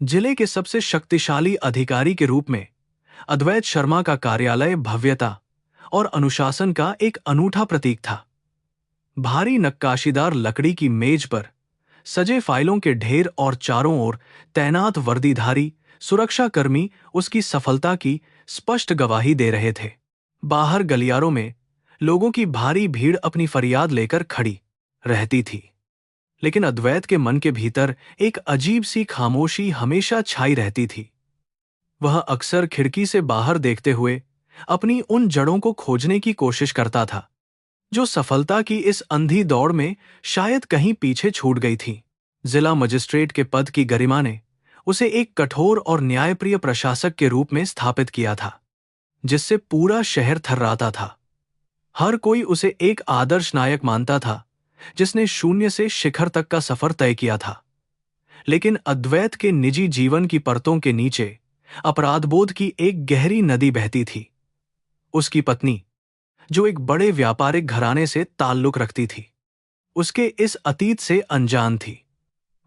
जिले के सबसे शक्तिशाली अधिकारी के रूप में अद्वैत शर्मा का कार्यालय भव्यता और अनुशासन का एक अनूठा प्रतीक था। भारी नक्काशीदार लकड़ी की मेज पर सजे फाइलों के ढेर और चारों ओर तैनात वर्दीधारी सुरक्षाकर्मी उसकी सफलता की स्पष्ट गवाही दे रहे थे। बाहर गलियारों में लोगों की भारी भीड़ अपनी फरियाद लेकर खड़ी रहती थी, लेकिन अद्वैत के मन के भीतर एक अजीब सी खामोशी हमेशा छाई रहती थी। वह अक्सर खिड़की से बाहर देखते हुए अपनी उन जड़ों को खोजने की कोशिश करता था जो सफलता की इस अंधी दौड़ में शायद कहीं पीछे छूट गई थी। जिला मजिस्ट्रेट के पद की गरिमा ने उसे एक कठोर और न्यायप्रिय प्रशासक के रूप में स्थापित किया था, जिससे पूरा शहर थर्राता था। हर कोई उसे एक आदर्श नायक मानता था जिसने शून्य से शिखर तक का सफर तय किया था। लेकिन अद्वैत के निजी जीवन की परतों के नीचे अपराधबोध की एक गहरी नदी बहती थी। उसकी पत्नी, जो एक बड़े व्यापारिक घराने से ताल्लुक रखती थी, उसके इस अतीत से अनजान थी।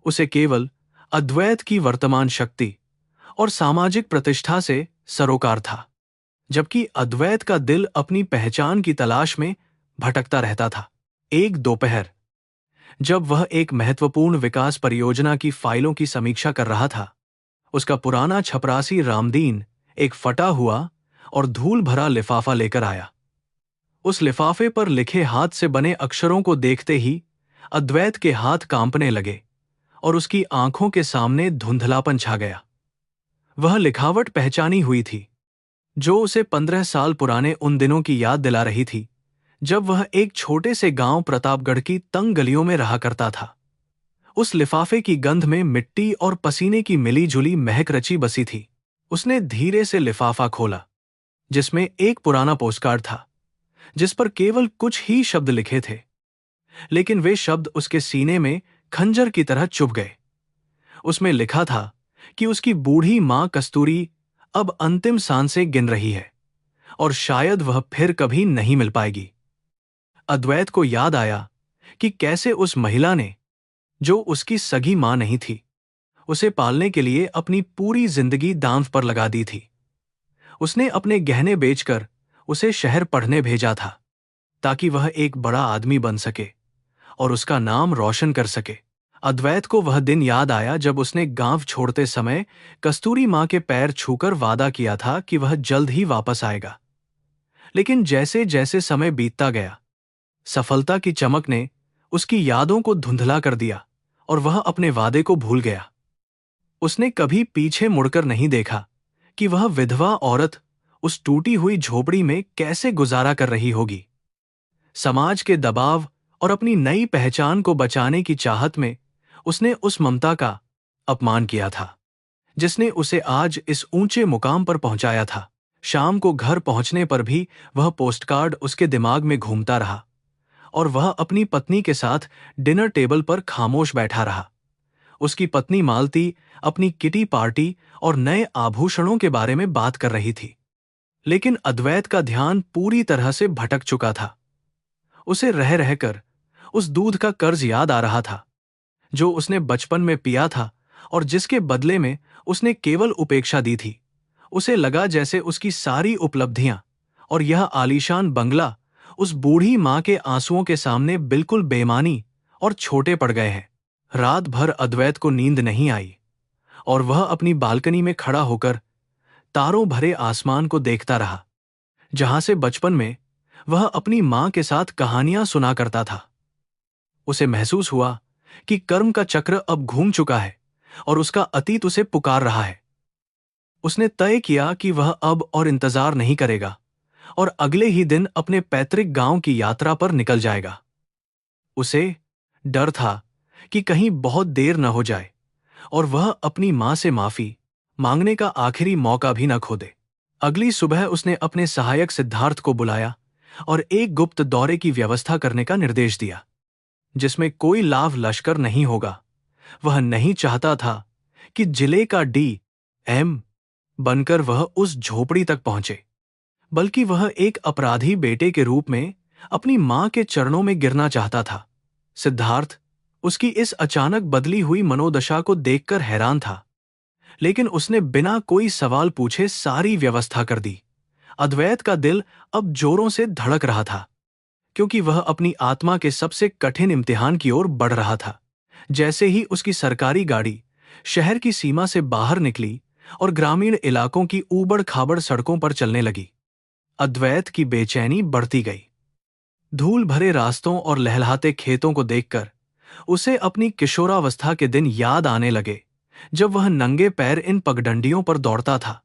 उसे केवल अद्वैत की वर्तमान शक्ति और सामाजिक प्रतिष्ठा से सरोकार था, जबकि अद्वैत का दिल अपनी पहचान की तलाश में भटकता रहता था। एक दोपहर, जब वह एक महत्वपूर्ण विकास परियोजना की फाइलों की समीक्षा कर रहा था, उसका पुराना छपरासी रामदीन एक फटा हुआ और धूल भरा लिफाफा लेकर आया। उस लिफाफे पर लिखे हाथ से बने अक्षरों को देखते ही अद्वैत के हाथ कांपने लगे और उसकी आंखों के सामने धुंधलापन छा गया। वह लिखावट पहचानी हुई थी, जो उसे 15 साल पुराने उन दिनों की याद दिला रही थी जब वह एक छोटे से गांव प्रतापगढ़ की तंग गलियों में रहा करता था। उस लिफाफे की गंध में मिट्टी और पसीने की मिली-जुली महक रची बसी थी। उसने धीरे से लिफाफा खोला, जिसमें एक पुराना पोस्टकार्ड था, जिस पर केवल कुछ ही शब्द लिखे थे, लेकिन वे शब्द उसके सीने में खंजर की तरह चुभ गए। उसमें लिखा था कि उसकी बूढ़ी मां कस्तूरी अब अंतिम सांसें गिन रही है और शायद वह फिर कभी नहीं मिल पाएगी। अद्वैत को याद आया कि कैसे उस महिला ने, जो उसकी सगी मां नहीं थी, उसे पालने के लिए अपनी पूरी जिंदगी दांव पर लगा दी थी। उसने अपने गहने बेचकर उसे शहर पढ़ने भेजा था, ताकि वह एक बड़ा आदमी बन सके और उसका नाम रोशन कर सके। अद्वैत को वह दिन याद आया जब उसने गांव छोड़ते समय कस्तूरी मां के पैर छूकर वादा किया था कि वह जल्द ही वापस आएगा। लेकिन जैसे जैसे समय बीतता गया, सफलता की चमक ने उसकी यादों को धुंधला कर दिया और वह अपने वादे को भूल गया। उसने कभी पीछे मुड़कर नहीं देखा कि वह विधवा औरत उस टूटी हुई झोपड़ी में कैसे गुजारा कर रही होगी। समाज के दबाव और अपनी नई पहचान को बचाने की चाहत में उसने उस ममता का अपमान किया था, जिसने उसे आज इस ऊंचे मुकाम पर पहुंचाया था। शाम को घर पहुंचने पर भी वह पोस्टकार्ड उसके दिमाग में घूमता रहा और वह अपनी पत्नी के साथ डिनर टेबल पर खामोश बैठा रहा। उसकी पत्नी मालती अपनी किटी पार्टी और नए आभूषणों के बारे में बात कर रही थी, लेकिन अद्वैत का ध्यान पूरी तरह से भटक चुका था। उसे रह रहकर उस दूध का कर्ज याद आ रहा था, जो उसने बचपन में पिया था और जिसके बदले में उसने केवल उपेक्षा दी थी। उसे लगा जैसे उसकी सारी उपलब्धियां और यह आलीशान बंगला उस बूढ़ी मां के आंसुओं के सामने बिल्कुल बेमानी और छोटे पड़ गए हैं। रात भर अद्वैत को नींद नहीं आई और वह अपनी बालकनी में खड़ा होकर तारों भरे आसमान को देखता रहा, जहां से बचपन में वह अपनी मां के साथ कहानियां सुना करता था। उसे महसूस हुआ कि कर्म का चक्र अब घूम चुका है और उसका अतीत उसे पुकार रहा है। उसने तय किया कि वह अब और इंतजार नहीं करेगा और अगले ही दिन अपने पैतृक गांव की यात्रा पर निकल जाएगा। उसे डर था कि कहीं बहुत देर न हो जाए और वह अपनी मां से माफी मांगने का आखिरी मौका भी न खो दे। अगली सुबह उसने अपने सहायक सिद्धार्थ को बुलाया और एक गुप्त दौरे की व्यवस्था करने का निर्देश दिया, जिसमें कोई लाभ लश्कर नहीं होगा। वह नहीं चाहता था कि जिले का DM बनकर वह उस झोपड़ी तक पहुंचे, बल्कि वह एक अपराधी बेटे के रूप में अपनी मां के चरणों में गिरना चाहता था। सिद्धार्थ उसकी इस अचानक बदली हुई मनोदशा को देखकर हैरान था, लेकिन उसने बिना कोई सवाल पूछे सारी व्यवस्था कर दी। अद्वैत का दिल अब जोरों से धड़क रहा था, क्योंकि वह अपनी आत्मा के सबसे कठिन इम्तिहान की ओर बढ़ रहा था। जैसे ही उसकी सरकारी गाड़ी शहर की सीमा से बाहर निकली और ग्रामीण इलाकों की ऊबड़ खाबड़ सड़कों पर चलने लगी, अद्वैत की बेचैनी बढ़ती गई। धूल भरे रास्तों और लहलहाते खेतों को देखकर उसे अपनी किशोरावस्था के दिन याद आने लगे, जब वह नंगे पैर इन पगडंडियों पर दौड़ता था।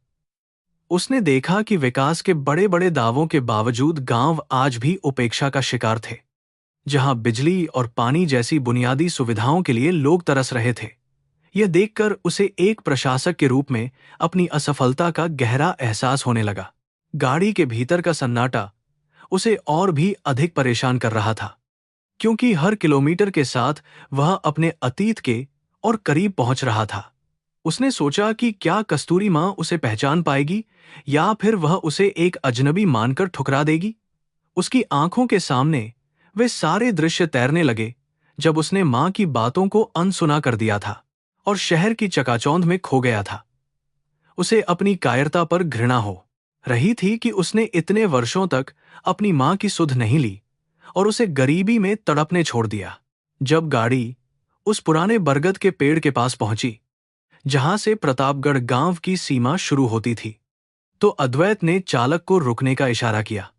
उसने देखा कि विकास के बड़े बड़े दावों के बावजूद गांव आज भी उपेक्षा का शिकार थे। जहां बिजली और पानी जैसी बुनियादी सुविधाओं के लिए लोग तरस रहे थे। यह देखकर उसे एक प्रशासक के रूप में अपनी असफलता का गहरा एहसास होने लगा। गाड़ी के भीतर का सन्नाटा उसे और भी अधिक परेशान कर रहा था, क्योंकि हर किलोमीटर के साथ वह अपने अतीत के और करीब पहुंच रहा था। उसने सोचा कि क्या कस्तूरी मां उसे पहचान पाएगी, या फिर वह उसे एक अजनबी मानकर ठुकरा देगी। उसकी आंखों के सामने वे सारे दृश्य तैरने लगे, जब उसने मां की बातों को अनसुना कर दिया था और शहर की चकाचौंध में खो गया था। उसे अपनी कायरता पर घृणा हो रही थी कि उसने इतने वर्षों तक अपनी मां की सुध नहीं ली और उसे गरीबी में तड़पने छोड़ दिया। जब गाड़ी उस पुराने बरगद के पेड़ के पास पहुंची, जहां से प्रतापगढ़ गांव की सीमा शुरू होती थी, तो अद्वैत ने चालक को रुकने का इशारा किया।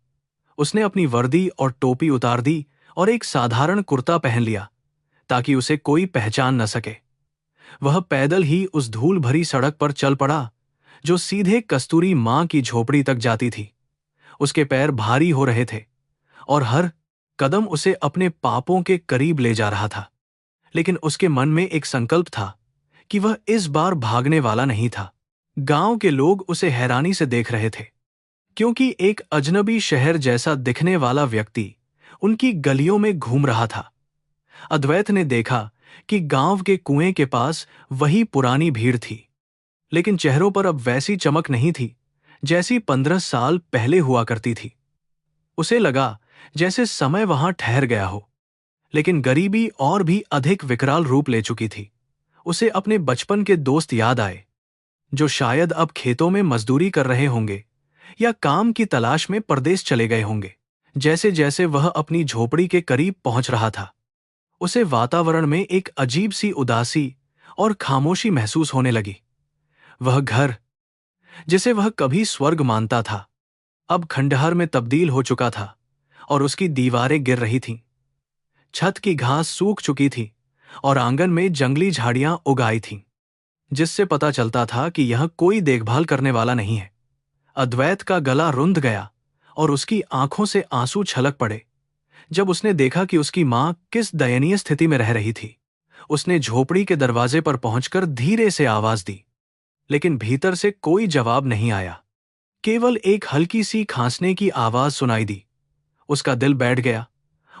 उसने अपनी वर्दी और टोपी उतार दी और एक साधारण कुर्ता पहन लिया, ताकि उसे कोई पहचान न सके। वह पैदल ही उस धूल भरी सड़क पर चल पड़ा, जो सीधे कस्तूरी मां की झोपड़ी तक जाती थी। उसके पैर भारी हो रहे थे और हर कदम उसे अपने पापों के करीब ले जा रहा था। लेकिन उसके मन में एक संकल्प था कि वह इस बार भागने वाला नहीं था। गांव के लोग उसे हैरानी से देख रहे थे, क्योंकि एक अजनबी शहर जैसा दिखने वाला व्यक्ति उनकी गलियों में घूम रहा था। अद्वैत ने देखा कि गांव के कुएं के पास वही पुरानी भीड़ थी, लेकिन चेहरों पर अब वैसी चमक नहीं थी जैसी 15 साल पहले हुआ करती थी। उसे लगा जैसे समय वहां ठहर गया हो, लेकिन गरीबी और भी अधिक विकराल रूप ले चुकी थी। उसे अपने बचपन के दोस्त याद आए, जो शायद अब खेतों में मजदूरी कर रहे होंगे या काम की तलाश में परदेश चले गए होंगे। जैसे जैसे वह अपनी झोपड़ी के करीब पहुंच रहा था, उसे वातावरण में एक अजीब सी उदासी और खामोशी महसूस होने लगी। वह घर, जिसे वह कभी स्वर्ग मानता था, अब खंडहर में तब्दील हो चुका था और उसकी दीवारें गिर रही थीं। छत की घास सूख चुकी थी और आंगन में जंगली झाड़ियां उग आई थीं, जिससे पता चलता था कि यह कोई देखभाल करने वाला नहीं है। अद्वैत का गला रुंध गया और उसकी आंखों से आंसू छलक पड़े, जब उसने देखा कि उसकी मां किस दयनीय स्थिति में रह रही थी। उसने झोपड़ी के दरवाजे पर पहुंचकर धीरे से आवाज दी, लेकिन भीतर से कोई जवाब नहीं आया। केवल एक हल्की सी खांसने की आवाज सुनाई दी। उसका दिल बैठ गया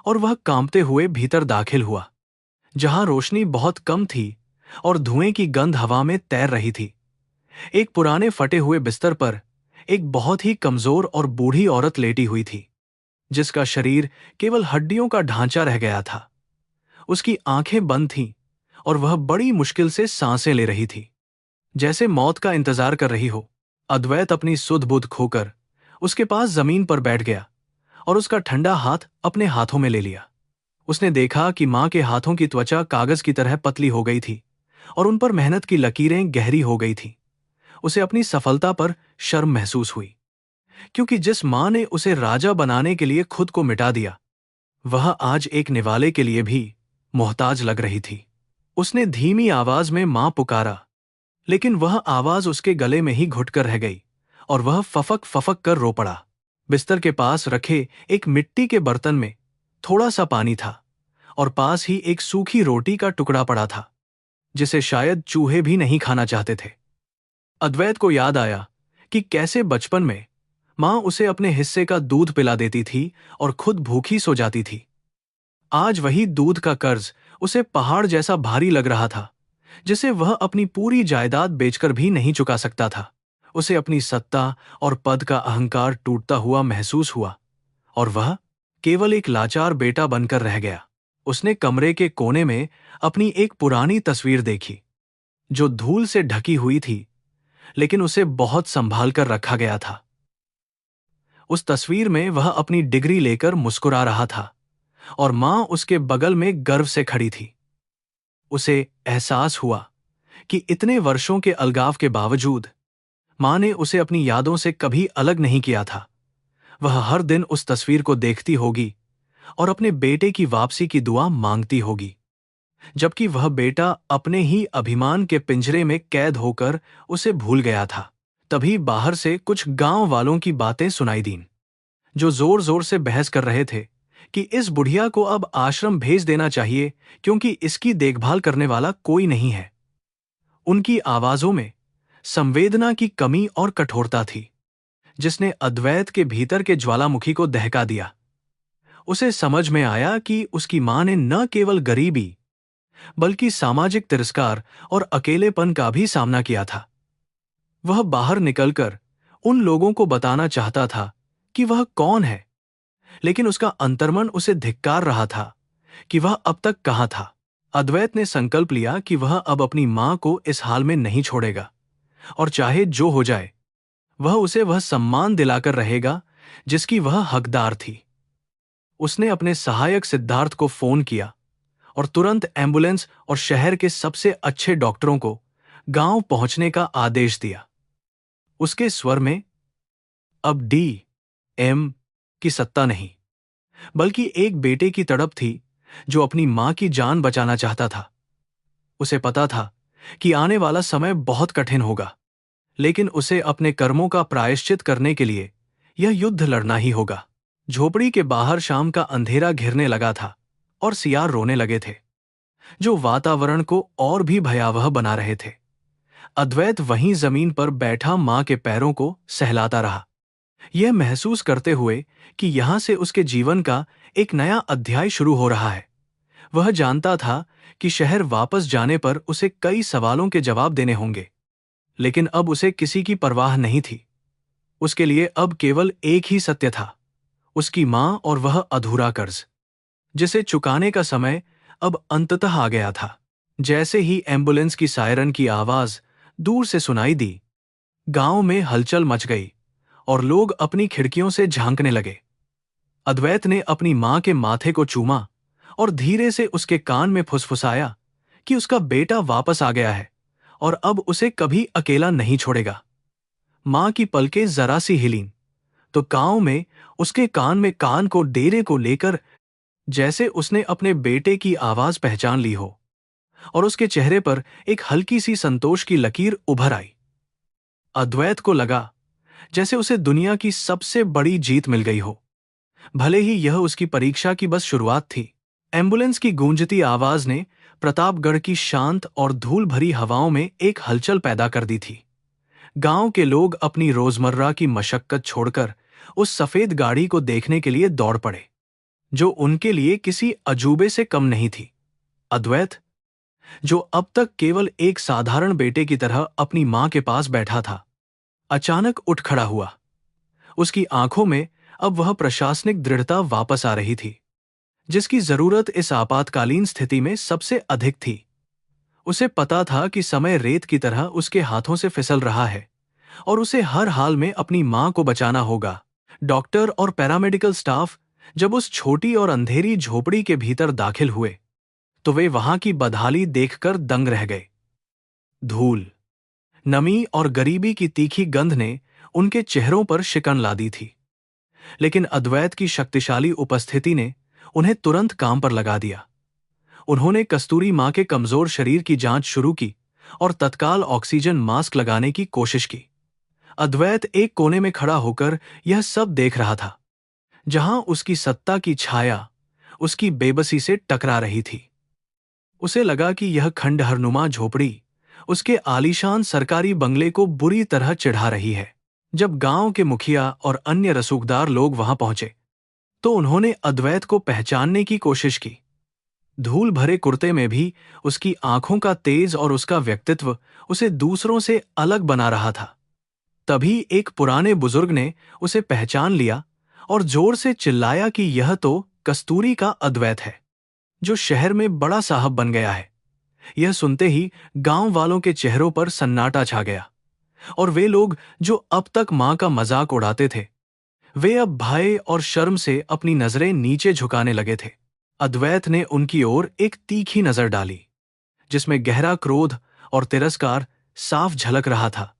और वह कांपते हुए भीतर दाखिल हुआ, जहां रोशनी बहुत कम थी और धुएं की गंध हवा में तैर रही थी। एक पुराने फटे हुए बिस्तर पर एक बहुत ही कमजोर और बूढ़ी औरत लेटी हुई थी, जिसका शरीर केवल हड्डियों का ढांचा रह गया था। उसकी आंखें बंद थीं और वह बड़ी मुश्किल से सांसें ले रही थी, जैसे मौत का इंतजार कर रही हो। अद्वैत अपनी सुध बुध खोकर उसके पास जमीन पर बैठ गया और उसका ठंडा हाथ अपने हाथों में ले लिया। उसने देखा कि मां के हाथों की त्वचा कागज की तरह पतली हो गई थी और उन पर मेहनत की लकीरें गहरी हो गई थीं। उसे अपनी सफलता पर शर्म महसूस हुई, क्योंकि जिस मां ने उसे राजा बनाने के लिए खुद को मिटा दिया, वह आज एक निवाले के लिए भी मोहताज लग रही थी। उसने धीमी आवाज में मां पुकारा, लेकिन वह आवाज उसके गले में ही घुटकर रह गई और वह फफक फफक कर रो पड़ा। बिस्तर के पास रखे एक मिट्टी के बर्तन में थोड़ा सा पानी था और पास ही एक सूखी रोटी का टुकड़ा पड़ा था, जिसे शायद चूहे भी नहीं खाना चाहते थे। अद्वैत को याद आया कि कैसे बचपन में मां उसे अपने हिस्से का दूध पिला देती थी और खुद भूखी सो जाती थी। आज वही दूध का कर्ज उसे पहाड़ जैसा भारी लग रहा था, जिसे वह अपनी पूरी जायदाद बेचकर भी नहीं चुका सकता था। उसे अपनी सत्ता और पद का अहंकार टूटता हुआ महसूस हुआ और वह केवल एक लाचार बेटा बनकर रह गया। उसने कमरे के कोने में अपनी एक पुरानी तस्वीर देखी, जो धूल से ढकी हुई थी, लेकिन उसे बहुत संभाल कर रखा गया था। उस तस्वीर में वह अपनी डिग्री लेकर मुस्कुरा रहा था और मां उसके बगल में गर्व से खड़ी थी। उसे एहसास हुआ कि इतने वर्षों के अलगाव के बावजूद मां ने उसे अपनी यादों से कभी अलग नहीं किया था। वह हर दिन उस तस्वीर को देखती होगी और अपने बेटे की वापसी की दुआ मांगती होगी, जबकि वह बेटा अपने ही अभिमान के पिंजरे में कैद होकर उसे भूल गया था। तभी बाहर से कुछ गांव वालों की बातें सुनाई दीं, जो जोर जोर से बहस कर रहे थे कि इस बुढ़िया को अब आश्रम भेज देना चाहिए क्योंकि इसकी देखभाल करने वाला कोई नहीं है। उनकी आवाजों में संवेदना की कमी और कठोरता थी, जिसने अद्वैत के भीतर के ज्वालामुखी को दहका दिया। उसे समझ में आया कि उसकी मां ने न केवल गरीबी बल्कि सामाजिक तिरस्कार और अकेलेपन का भी सामना किया था। वह बाहर निकलकर उन लोगों को बताना चाहता था कि वह कौन है, लेकिन उसका अंतर्मन उसे धिक्कार रहा था कि वह अब तक कहां था। अद्वैत ने संकल्प लिया कि वह अब अपनी मां को इस हाल में नहीं छोड़ेगा और चाहे जो हो जाए वह उसे वह सम्मान दिलाकर रहेगा जिसकी वह हकदार थी। उसने अपने सहायक सिद्धार्थ को फोन किया और तुरंत एम्बुलेंस और शहर के सबसे अच्छे डॉक्टरों को गांव पहुंचने का आदेश दिया। उसके स्वर में अब डी.एम. की सत्ता नहीं, बल्कि एक बेटे की तड़प थी जो अपनी मां की जान बचाना चाहता था। उसे पता था कि आने वाला समय बहुत कठिन होगा, लेकिन उसे अपने कर्मों का प्रायश्चित करने के लिए यह युद्ध लड़ना ही होगा। झोपड़ी के बाहर शाम का अंधेरा घिरने लगा था और सियार रोने लगे थे, जो वातावरण को और भी भयावह बना रहे थे। अद्वैत वहीं जमीन पर बैठा मां के पैरों को सहलाता रहा, यह महसूस करते हुए कि यहां से उसके जीवन का एक नया अध्याय शुरू हो रहा है। वह जानता था कि शहर वापस जाने पर उसे कई सवालों के जवाब देने होंगे, लेकिन अब उसे किसी की परवाह नहीं थी। उसके लिए अब केवल एक ही सत्य था, उसकी मां और वह अधूरा कर्ज, जिसे चुकाने का समय अब अंततः आ गया था। जैसे ही एम्बुलेंस की सायरन की आवाज दूर से सुनाई दी, गांव में हलचल मच गई और लोग अपनी खिड़कियों से झांकने लगे। अद्वैत ने अपनी मां के माथे को चूमा और धीरे से उसके कान में फुसफुसाया कि उसका बेटा वापस आ गया है और अब उसे कभी अकेला नहीं छोड़ेगा। मां की पलकें जरा सी हिलीं तो गांव में उसके कान में कान को डेरे को लेकर जैसे उसने अपने बेटे की आवाज पहचान ली हो, और उसके चेहरे पर एक हल्की सी संतोष की लकीर उभर आई। अद्वैत को लगा जैसे उसे दुनिया की सबसे बड़ी जीत मिल गई हो, भले ही यह उसकी परीक्षा की बस शुरुआत थी। एम्बुलेंस की गूंजती आवाज ने प्रतापगढ़ की शांत और धूल भरी हवाओं में एक हलचल पैदा कर दी थी। गांव के लोग अपनी रोजमर्रा की मशक्कत छोड़कर उस सफेद गाड़ी को देखने के लिए दौड़ पड़े, जो उनके लिए किसी अजूबे से कम नहीं थी। अद्वैत, जो अब तक केवल एक साधारण बेटे की तरह अपनी मां के पास बैठा था, अचानक उठ खड़ा हुआ। उसकी आंखों में अब वह प्रशासनिक दृढ़ता वापस आ रही थी, जिसकी जरूरत इस आपातकालीन स्थिति में सबसे अधिक थी। उसे पता था कि समय रेत की तरह उसके हाथों से फिसल रहा है और उसे हर हाल में अपनी मां को बचाना होगा। डॉक्टर और पैरामेडिकल स्टाफ जब उस छोटी और अंधेरी झोपड़ी के भीतर दाखिल हुए, तो वे वहां की बदहाली देखकर दंग रह गए। धूल, नमी और गरीबी की तीखी गंध ने उनके चेहरों पर शिकन ला दी थी, लेकिन अद्वैत की शक्तिशाली उपस्थिति ने उन्हें तुरंत काम पर लगा दिया। उन्होंने कस्तूरी मां के कमजोर शरीर की जांच शुरू की और तत्काल ऑक्सीजन मास्क लगाने की कोशिश की। अद्वैत एक कोने में खड़ा होकर यह सब देख रहा था, जहां उसकी सत्ता की छाया उसकी बेबसी से टकरा रही थी। उसे लगा कि यह खंडहरनुमा झोपड़ी उसके आलीशान सरकारी बंगले को बुरी तरह चिढ़ा रही है। जब गांव के मुखिया और अन्य रसूखदार लोग वहां पहुंचे, तो उन्होंने अद्वैत को पहचानने की कोशिश की। धूल भरे कुर्ते में भी उसकी आंखों का तेज और उसका व्यक्तित्व उसे दूसरों से अलग बना रहा था। तभी एक पुराने बुजुर्ग ने उसे पहचान लिया और जोर से चिल्लाया कि यह तो कस्तूरी का अद्वैत है, जो शहर में बड़ा साहब बन गया है, यह सुनते ही गांव वालों के चेहरों पर सन्नाटा छा गया, और वे लोग जो अब तक मां का मजाक उड़ाते थे, वे अब भय और शर्म से अपनी नजरें नीचे झुकाने लगे थे। अद्वैत ने उनकी ओर एक तीखी नजर डाली, जिसमें गहरा क्रोध और तिरस्कार साफ झलक रहा था।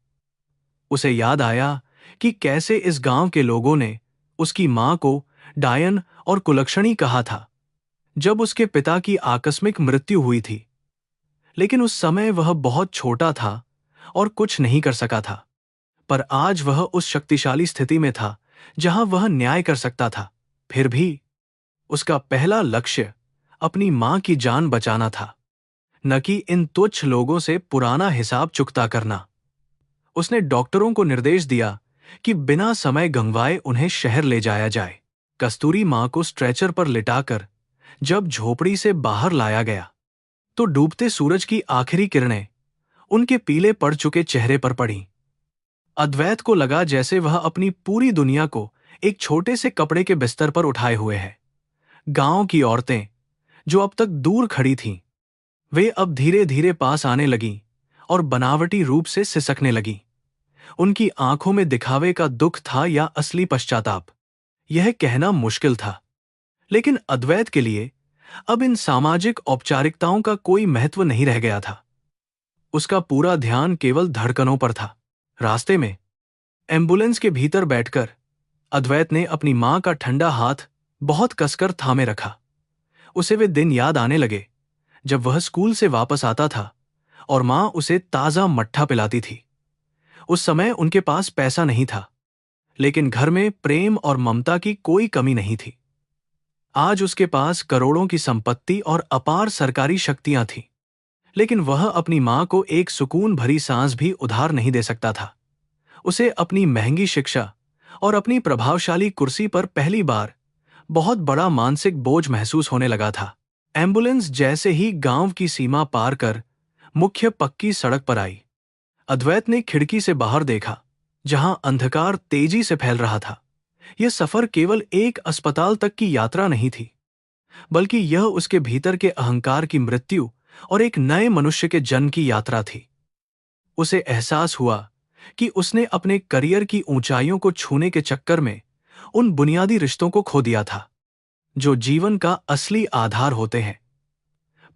उसे याद आया कि कैसे इस गांव के लोगों ने उसकी मां को डायन और कुलक्षणी कहा था जब उसके पिता की आकस्मिक मृत्यु हुई थी। लेकिन उस समय वह बहुत छोटा था और कुछ नहीं कर सका था। पर आज वह उस शक्तिशाली स्थिति में था जहां वह न्याय कर सकता था। फिर भी उसका पहला लक्ष्य अपनी मां की जान बचाना था, न कि इन तुच्छ लोगों से पुराना हिसाब चुकता करना। उसने डॉक्टरों को निर्देश दिया कि बिना समय गंवाए उन्हें शहर ले जाया जाए। कस्तूरी मां को स्ट्रेचर पर लिटाकर जब झोपड़ी से बाहर लाया गया, तो डूबते सूरज की आखिरी किरणें उनके पीले पड़ चुके चेहरे पर पड़ीं। अद्वैत को लगा जैसे वह अपनी पूरी दुनिया को एक छोटे से कपड़े के बिस्तर पर उठाए हुए है। गांव की औरतें जो अब तक दूर खड़ी थीं, वे अब धीरे धीरे पास आने लगीं और बनावटी रूप से सिसकने लगीं। उनकी आंखों में दिखावे का दुख था या असली पश्चाताप, यह कहना मुश्किल था। लेकिन अद्वैत के लिए अब इन सामाजिक औपचारिकताओं का कोई महत्व नहीं रह गया था। उसका पूरा ध्यान केवल धड़कनों पर था। रास्ते में एम्बुलेंस के भीतर बैठकर अद्वैत ने अपनी मां का ठंडा हाथ बहुत कसकर थामे रखा। उसे वे दिन याद आने लगे जब वह स्कूल से वापस आता था और मां उसे ताजा मट्ठा पिलाती थी। उस समय उनके पास पैसा नहीं था, लेकिन घर में प्रेम और ममता की कोई कमी नहीं थी। आज उसके पास करोड़ों की संपत्ति और अपार सरकारी शक्तियां थीं, लेकिन वह अपनी मां को एक सुकून भरी सांस भी उधार नहीं दे सकता था। उसे अपनी महंगी शिक्षा और अपनी प्रभावशाली कुर्सी पर पहली बार बहुत बड़ा मानसिक बोझ महसूस होने लगा था। एम्बुलेंस जैसे ही गांव की सीमा पार कर मुख्य पक्की सड़क पर आई, अद्वैत ने खिड़की से बाहर देखा, जहां अंधकार तेजी से फैल रहा था। यह सफर केवल एक अस्पताल तक की यात्रा नहीं थी, बल्कि यह उसके भीतर के अहंकार की मृत्यु और एक नए मनुष्य के जन्म की यात्रा थी। उसे एहसास हुआ कि उसने अपने करियर की ऊंचाइयों को छूने के चक्कर में उन बुनियादी रिश्तों को खो दिया था जो जीवन का असली आधार होते हैं।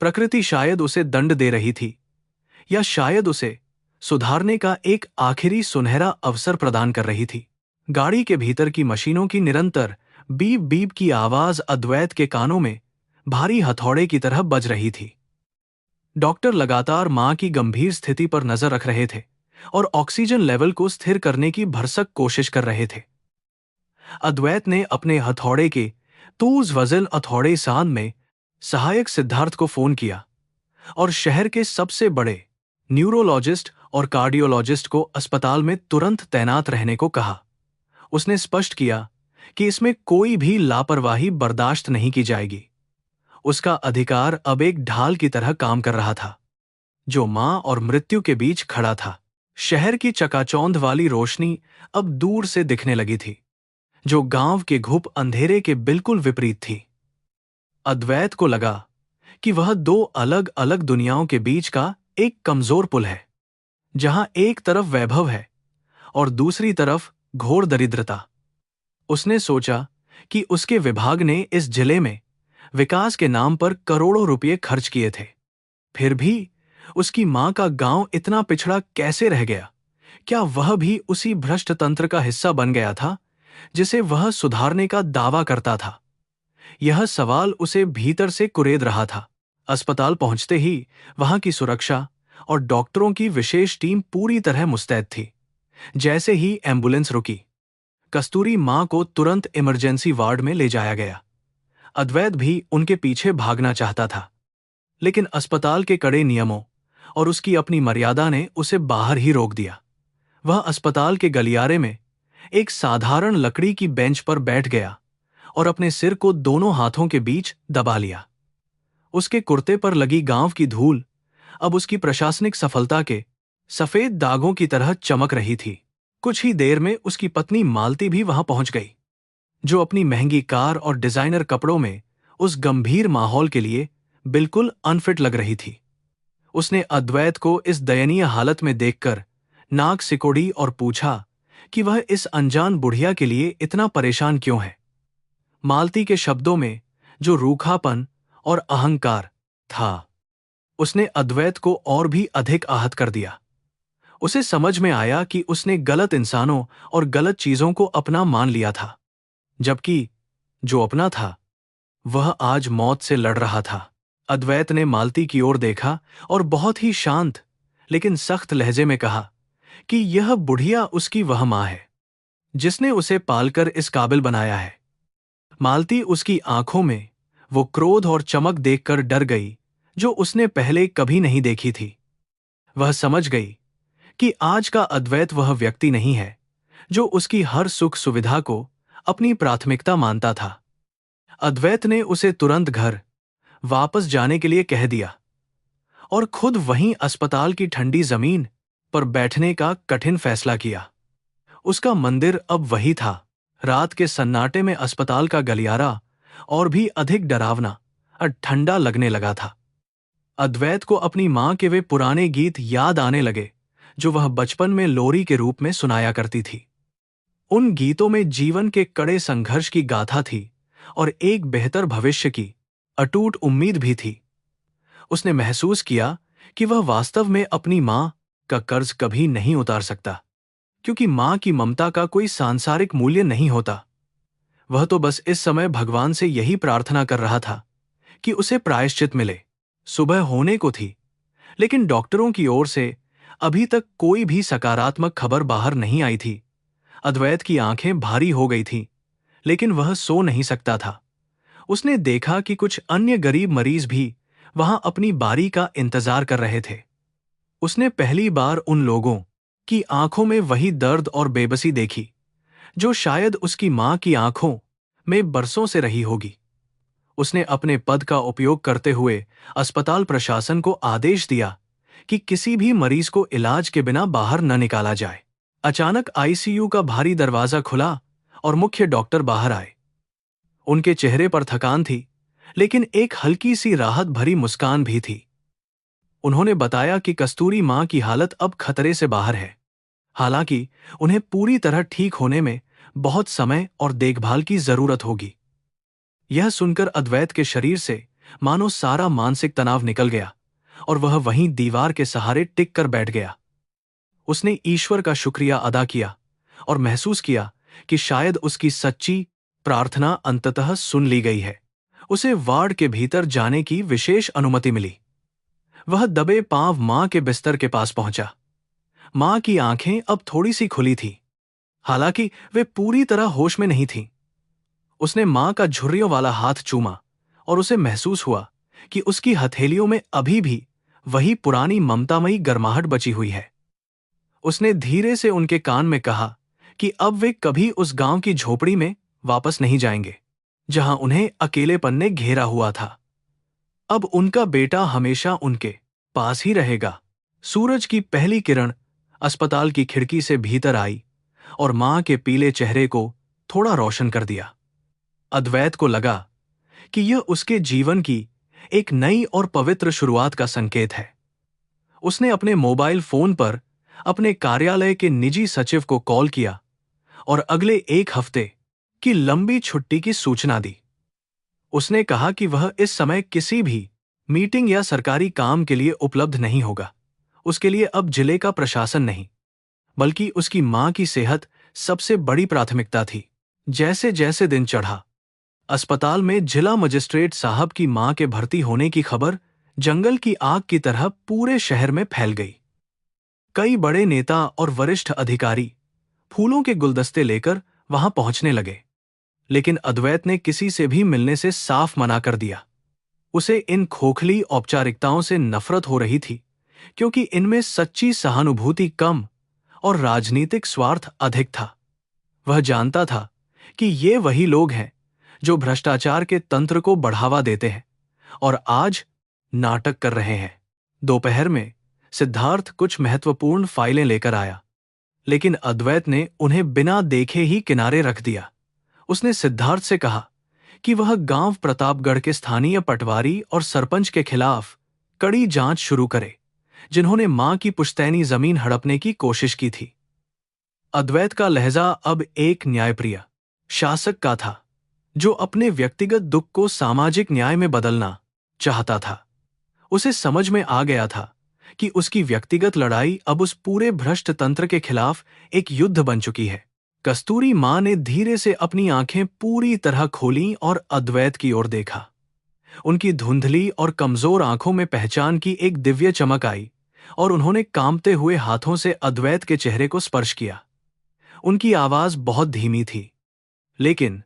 प्रकृति शायद उसे दंड दे रही थी, या शायद उसे सुधारने का एक आखिरी सुनहरा अवसर प्रदान कर रही थी। गाड़ी के भीतर की मशीनों की निरंतर बीप बीप की आवाज अद्वैत के कानों में भारी हथौड़े की तरह बज रही थी। डॉक्टर लगातार मां की गंभीर स्थिति पर नजर रख रहे थे और ऑक्सीजन लेवल को स्थिर करने की भरसक कोशिश कर रहे थे। अद्वैत ने अपने हथौड़े के तूज वजन हथौड़े सान में सहायक सिद्धार्थ को फोन किया और शहर के सबसे बड़े न्यूरोलॉजिस्ट और कार्डियोलॉजिस्ट को अस्पताल में तुरंत तैनात रहने को कहा। उसने स्पष्ट किया कि इसमें कोई भी लापरवाही बर्दाश्त नहीं की जाएगी। उसका अधिकार अब एक ढाल की तरह काम कर रहा था, जो मां और मृत्यु के बीच खड़ा था। शहर की चकाचौंध वाली रोशनी अब दूर से दिखने लगी थी, जो गांव के घुप अंधेरे के बिल्कुल विपरीत थी। अद्वैत को लगा कि वह दो अलग अलग दुनियाओं के बीच का एक कमजोर पुल है, जहां एक तरफ वैभव है और दूसरी तरफ घोर दरिद्रता। उसने सोचा कि उसके विभाग ने इस जिले में विकास के नाम पर करोड़ों रुपए खर्च किए थे, फिर भी उसकी मां का गांव इतना पिछड़ा कैसे रह गया? क्या वह भी उसी भ्रष्ट तंत्र का हिस्सा बन गया था जिसे वह सुधारने का दावा करता था? यह सवाल उसे भीतर से कुरेद रहा था। अस्पताल पहुंचते ही वहां की सुरक्षा और डॉक्टरों की विशेष टीम पूरी तरह मुस्तैद थी। जैसे ही एम्बुलेंस रुकी, कस्तूरी मां को तुरंत इमरजेंसी वार्ड में ले जाया गया। अद्वैत भी उनके पीछे भागना चाहता था, लेकिन अस्पताल के कड़े नियमों और उसकी अपनी मर्यादा ने उसे बाहर ही रोक दिया। वह अस्पताल के गलियारे में एक साधारण लकड़ी की बेंच पर बैठ गया और अपने सिर को दोनों हाथों के बीच दबा लिया। उसके कुर्ते पर लगी गांव की धूल अब उसकी प्रशासनिक सफलता के सफेद दागों की तरह चमक रही थी। कुछ ही देर में उसकी पत्नी मालती भी वहां पहुंच गई, जो अपनी महंगी कार और डिजाइनर कपड़ों में उस गंभीर माहौल के लिए बिल्कुल अनफिट लग रही थी। उसने अद्वैत को इस दयनीय हालत में देखकर नाक सिकोड़ी और पूछा कि वह इस अनजान बुढ़िया के लिए इतना परेशान क्यों है। मालती के शब्दों में जो रूखापन और अहंकार था, उसने अद्वैत को और भी अधिक आहत कर दिया। उसे समझ में आया कि उसने गलत इंसानों और गलत चीजों को अपना मान लिया था, जबकि जो अपना था वह आज मौत से लड़ रहा था। अद्वैत ने मालती की ओर देखा और बहुत ही शांत लेकिन सख्त लहजे में कहा कि यह बुढ़िया उसकी वह मां है जिसने उसे पालकर इस काबिल बनाया है। मालती उसकी आंखों में वो क्रोध और चमक देखकर डर गई जो उसने पहले कभी नहीं देखी थी। वह समझ गई कि आज का अद्वैत वह व्यक्ति नहीं है जो उसकी हर सुख सुविधा को अपनी प्राथमिकता मानता था। अद्वैत ने उसे तुरंत घर वापस जाने के लिए कह दिया और खुद वहीं अस्पताल की ठंडी जमीन पर बैठने का कठिन फैसला किया। उसका मंदिर अब वही था। रात के सन्नाटे में अस्पताल का गलियारा और भी अधिक डरावना और ठंडा लगने लगा था। अद्वैत को अपनी मां के वे पुराने गीत याद आने लगे जो वह बचपन में लोरी के रूप में सुनाया करती थी। उन गीतों में जीवन के कड़े संघर्ष की गाथा थी और एक बेहतर भविष्य की अटूट उम्मीद भी थी। उसने महसूस किया कि वह वास्तव में अपनी मां का कर्ज कभी नहीं उतार सकता, क्योंकि मां की ममता का कोई सांसारिक मूल्य नहीं होता। वह तो बस इस समय भगवान से यही प्रार्थना कर रहा था कि उसे प्रायश्चित मिले। सुबह होने को थी, लेकिन डॉक्टरों की ओर से अभी तक कोई भी सकारात्मक खबर बाहर नहीं आई थी। अद्वैत की आंखें भारी हो गई थीं, लेकिन वह सो नहीं सकता था। उसने देखा कि कुछ अन्य गरीब मरीज भी वहां अपनी बारी का इंतजार कर रहे थे। उसने पहली बार उन लोगों की आंखों में वही दर्द और बेबसी देखी जो शायद उसकी मां की आंखों में बरसों से रही होगी। उसने अपने पद का उपयोग करते हुए अस्पताल प्रशासन को आदेश दिया कि किसी भी मरीज को इलाज के बिना बाहर न निकाला जाए। अचानक आईसीयू का भारी दरवाजा खुला और मुख्य डॉक्टर बाहर आए। उनके चेहरे पर थकान थी, लेकिन एक हल्की सी राहत भरी मुस्कान भी थी। उन्होंने बताया कि कस्तूरी मां की हालत अब खतरे से बाहर है। हालांकि उन्हें पूरी तरह ठीक होने में बहुत समय और देखभाल की जरूरत होगी। यह सुनकर अद्वैत के शरीर से मानो सारा मानसिक तनाव निकल गया और वह वहीं दीवार के सहारे टिक कर बैठ गया। उसने ईश्वर का शुक्रिया अदा किया और महसूस किया कि शायद उसकी सच्ची प्रार्थना अंततः सुन ली गई है। उसे वार्ड के भीतर जाने की विशेष अनुमति मिली। वह दबे पांव मां के बिस्तर के पास पहुंचा। मां की आंखें अब थोड़ी सी खुली थीं, हालांकि वे पूरी तरह होश में नहीं थीं। उसने मां का झुर्रियों वाला हाथ चूमा और उसे महसूस हुआ कि उसकी हथेलियों में अभी भी वही पुरानी ममतामयी गर्माहट बची हुई है। उसने धीरे से उनके कान में कहा कि अब वे कभी उस गांव की झोपड़ी में वापस नहीं जाएंगे जहां उन्हें अकेलेपन ने घेरा हुआ था। अब उनका बेटा हमेशा उनके पास ही रहेगा। सूरज की पहली किरण अस्पताल की खिड़की से भीतर आई और मां के पीले चेहरे को थोड़ा रोशन कर दिया। अद्वैत को लगा कि यह उसके जीवन की एक नई और पवित्र शुरुआत का संकेत है। उसने अपने मोबाइल फोन पर अपने कार्यालय के निजी सचिव को कॉल किया और अगले एक हफ्ते की लंबी छुट्टी की सूचना दी। उसने कहा कि वह इस समय किसी भी मीटिंग या सरकारी काम के लिए उपलब्ध नहीं होगा। उसके लिए अब जिले का प्रशासन नहीं, बल्कि उसकी मां की सेहत सबसे बड़ी प्राथमिकता थी। जैसे जैसे दिन चढ़ा, अस्पताल में जिला मजिस्ट्रेट साहब की मां के भर्ती होने की खबर जंगल की आग की तरह पूरे शहर में फैल गई। कई बड़े नेता और वरिष्ठ अधिकारी फूलों के गुलदस्ते लेकर वहां पहुंचने लगे, लेकिन अद्वैत ने किसी से भी मिलने से साफ मना कर दिया। उसे इन खोखली औपचारिकताओं से नफरत हो रही थी, क्योंकि इनमें सच्ची सहानुभूति कम और राजनीतिक स्वार्थ अधिक था। वह जानता था कि ये वही लोग हैं जो भ्रष्टाचार के तंत्र को बढ़ावा देते हैं और आज नाटक कर रहे हैं। दोपहर में सिद्धार्थ कुछ महत्वपूर्ण फाइलें लेकर आया, लेकिन अद्वैत ने उन्हें बिना देखे ही किनारे रख दिया। उसने सिद्धार्थ से कहा कि वह गांव प्रतापगढ़ के स्थानीय पटवारी और सरपंच के खिलाफ कड़ी जांच शुरू करे। जिन्होंने मां की पुश्तैनी जमीन हड़पने की कोशिश की थी। अद्वैत का लहजा अब एक न्यायप्रिय शासक का था, जो अपने व्यक्तिगत दुख को सामाजिक न्याय में बदलना चाहता था। उसे समझ में आ गया था कि उसकी व्यक्तिगत लड़ाई अब उस पूरे भ्रष्ट तंत्र के खिलाफ एक युद्ध बन चुकी है। कस्तूरी मां ने धीरे से अपनी आंखें पूरी तरह खोलीं और अद्वैत की ओर देखा। उनकी धुंधली और कमजोर आंखों में पहचान की एक दिव्य चमक आई और उन्होंने कांपते हुए हाथों से अद्वैत के चेहरे को स्पर्श किया। उनकी आवाज बहुत धीमी थी, लेकिन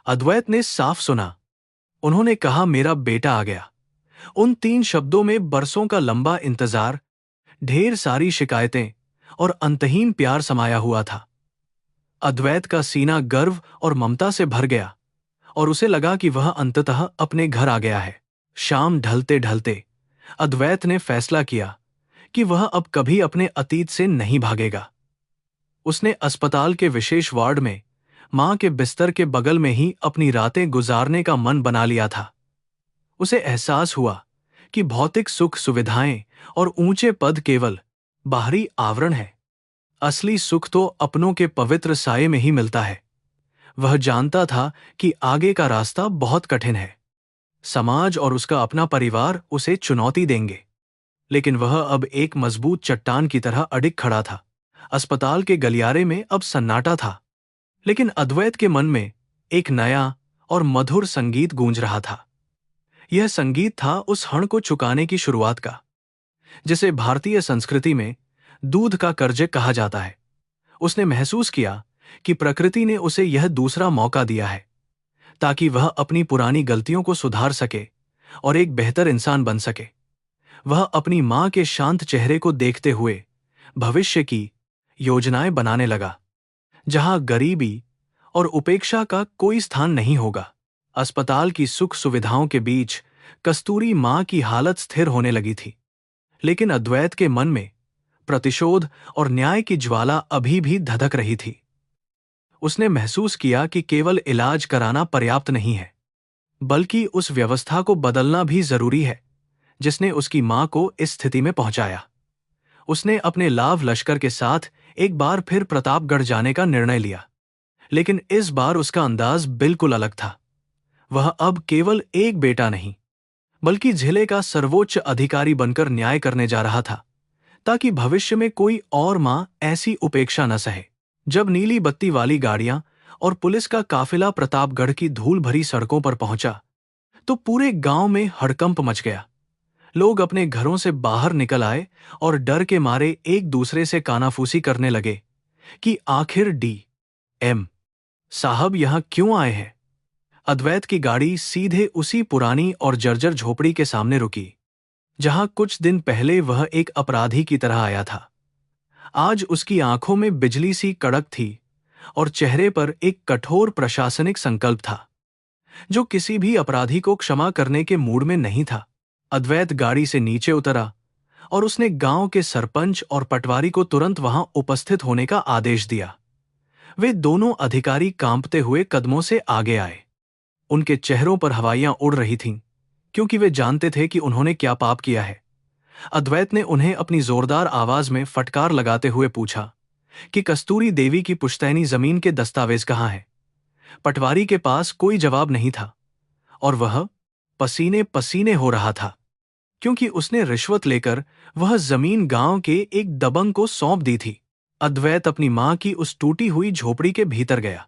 अद्वैत ने साफ सुना। उन्होंने कहा, मेरा बेटा आ गया। उन 3 शब्दों में बरसों का लंबा इंतजार, ढेर सारी शिकायतें और अंतहीन प्यार समाया हुआ था। अद्वैत का सीना गर्व और ममता से भर गया और उसे लगा कि वह अंततः अपने घर आ गया है। शाम ढलते ढलते अद्वैत ने फैसला किया कि वह अब कभी अपने अतीत से नहीं भागेगा। उसने अस्पताल के विशेष वार्ड में मां के बिस्तर के बगल में ही अपनी रातें गुजारने का मन बना लिया था। उसे एहसास हुआ कि भौतिक सुख सुविधाएं और ऊंचे पद केवल बाहरी आवरण है। असली सुख तो अपनों के पवित्र साये में ही मिलता है। वह जानता था कि आगे का रास्ता बहुत कठिन है। समाज और उसका अपना परिवार उसे चुनौती देंगे, लेकिन वह अब एक मजबूत चट्टान की तरह अडिग खड़ा था। अस्पताल के गलियारे में अब सन्नाटा था, लेकिन अद्वैत के मन में एक नया और मधुर संगीत गूंज रहा था। यह संगीत था उस हण को चुकाने की शुरुआत का, जिसे भारतीय संस्कृति में दूध का कर्ज कहा जाता है। उसने महसूस किया कि प्रकृति ने उसे यह दूसरा मौका दिया है, ताकि वह अपनी पुरानी गलतियों को सुधार सके और एक बेहतर इंसान बन सके। वह अपनी मां के शांत चेहरे को देखते हुए भविष्य की योजनाएं बनाने लगा, जहां गरीबी और उपेक्षा का कोई स्थान नहीं होगा। अस्पताल की सुख सुविधाओं के बीच कस्तूरी मां की हालत स्थिर होने लगी थी, लेकिन अद्वैत के मन में प्रतिशोध और न्याय की ज्वाला अभी भी धधक रही थी। उसने महसूस किया कि केवल इलाज कराना पर्याप्त नहीं है, बल्कि उस व्यवस्था को बदलना भी जरूरी है जिसने उसकी मां को इस स्थिति में पहुंचाया। उसने अपने लाभ लश्कर के साथ एक बार फिर प्रतापगढ़ जाने का निर्णय लिया, लेकिन इस बार उसका अंदाज बिल्कुल अलग था। वह अब केवल एक बेटा नहीं, बल्कि जिले का सर्वोच्च अधिकारी बनकर न्याय करने जा रहा था, ताकि भविष्य में कोई और मां ऐसी उपेक्षा न सहे। जब नीली बत्ती वाली गाड़ियां और पुलिस का काफिला प्रतापगढ़ की धूल भरी सड़कों पर पहुंचा, तो पूरे गांव में हड़कंप मच गया। लोग अपने घरों से बाहर निकल आए और डर के मारे एक दूसरे से कानाफूसी करने लगे कि आखिर DM साहब यहां क्यों आए हैं। अद्वैत की गाड़ी सीधे उसी पुरानी और जर्जर झोपड़ी के सामने रुकी, जहां कुछ दिन पहले वह एक अपराधी की तरह आया था। आज उसकी आंखों में बिजली सी कड़क थी और चेहरे पर एक कठोर प्रशासनिक संकल्प था, जो किसी भी अपराधी को क्षमा करने के मूड में नहीं था। अद्वैत गाड़ी से नीचे उतरा और उसने गांव के सरपंच और पटवारी को तुरंत वहां उपस्थित होने का आदेश दिया। वे दोनों अधिकारी कांपते हुए कदमों से आगे आए। उनके चेहरों पर हवाइयां उड़ रही थीं, क्योंकि वे जानते थे कि उन्होंने क्या पाप किया है। अद्वैत ने उन्हें अपनी जोरदार आवाज में फटकार लगाते हुए पूछा कि कस्तूरी देवी की पुश्तैनी जमीन के दस्तावेज कहाँ हैं। पटवारी के पास कोई जवाब नहीं था और वह पसीने पसीने हो रहा था, क्योंकि उसने रिश्वत लेकर वह जमीन गांव के एक दबंग को सौंप दी थी। अद्वैत अपनी मां की उस टूटी हुई झोपड़ी के भीतर गया,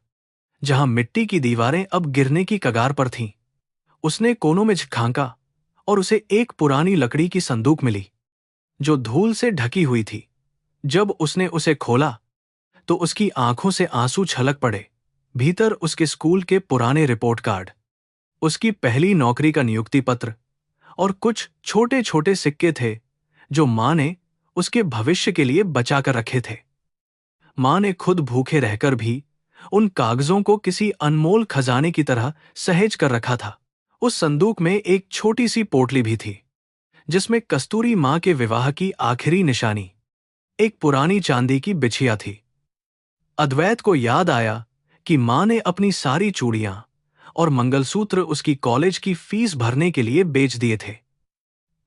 जहां मिट्टी की दीवारें अब गिरने की कगार पर थीं। उसने कोनों में झांका और उसे एक पुरानी लकड़ी की संदूक मिली, जो धूल से ढकी हुई थी। जब उसने उसे खोला, तो उसकी आंखों से आंसू छलक पड़े। भीतर उसके स्कूल के पुराने रिपोर्ट कार्ड, उसकी पहली नौकरी का नियुक्ति पत्र और कुछ छोटे छोटे सिक्के थे जो मां ने उसके भविष्य के लिए बचा कर रखे थे। मां ने खुद भूखे रहकर भी उन कागजों को किसी अनमोल खजाने की तरह सहेज कर रखा था। उस संदूक में एक छोटी सी पोटली भी थी, जिसमें कस्तूरी मां के विवाह की आखिरी निशानी, एक पुरानी चांदी की बिछिया थी। अद्वैत को याद आया कि मां ने अपनी सारी चूड़ियां और मंगलसूत्र उसकी कॉलेज की फीस भरने के लिए बेच दिए थे।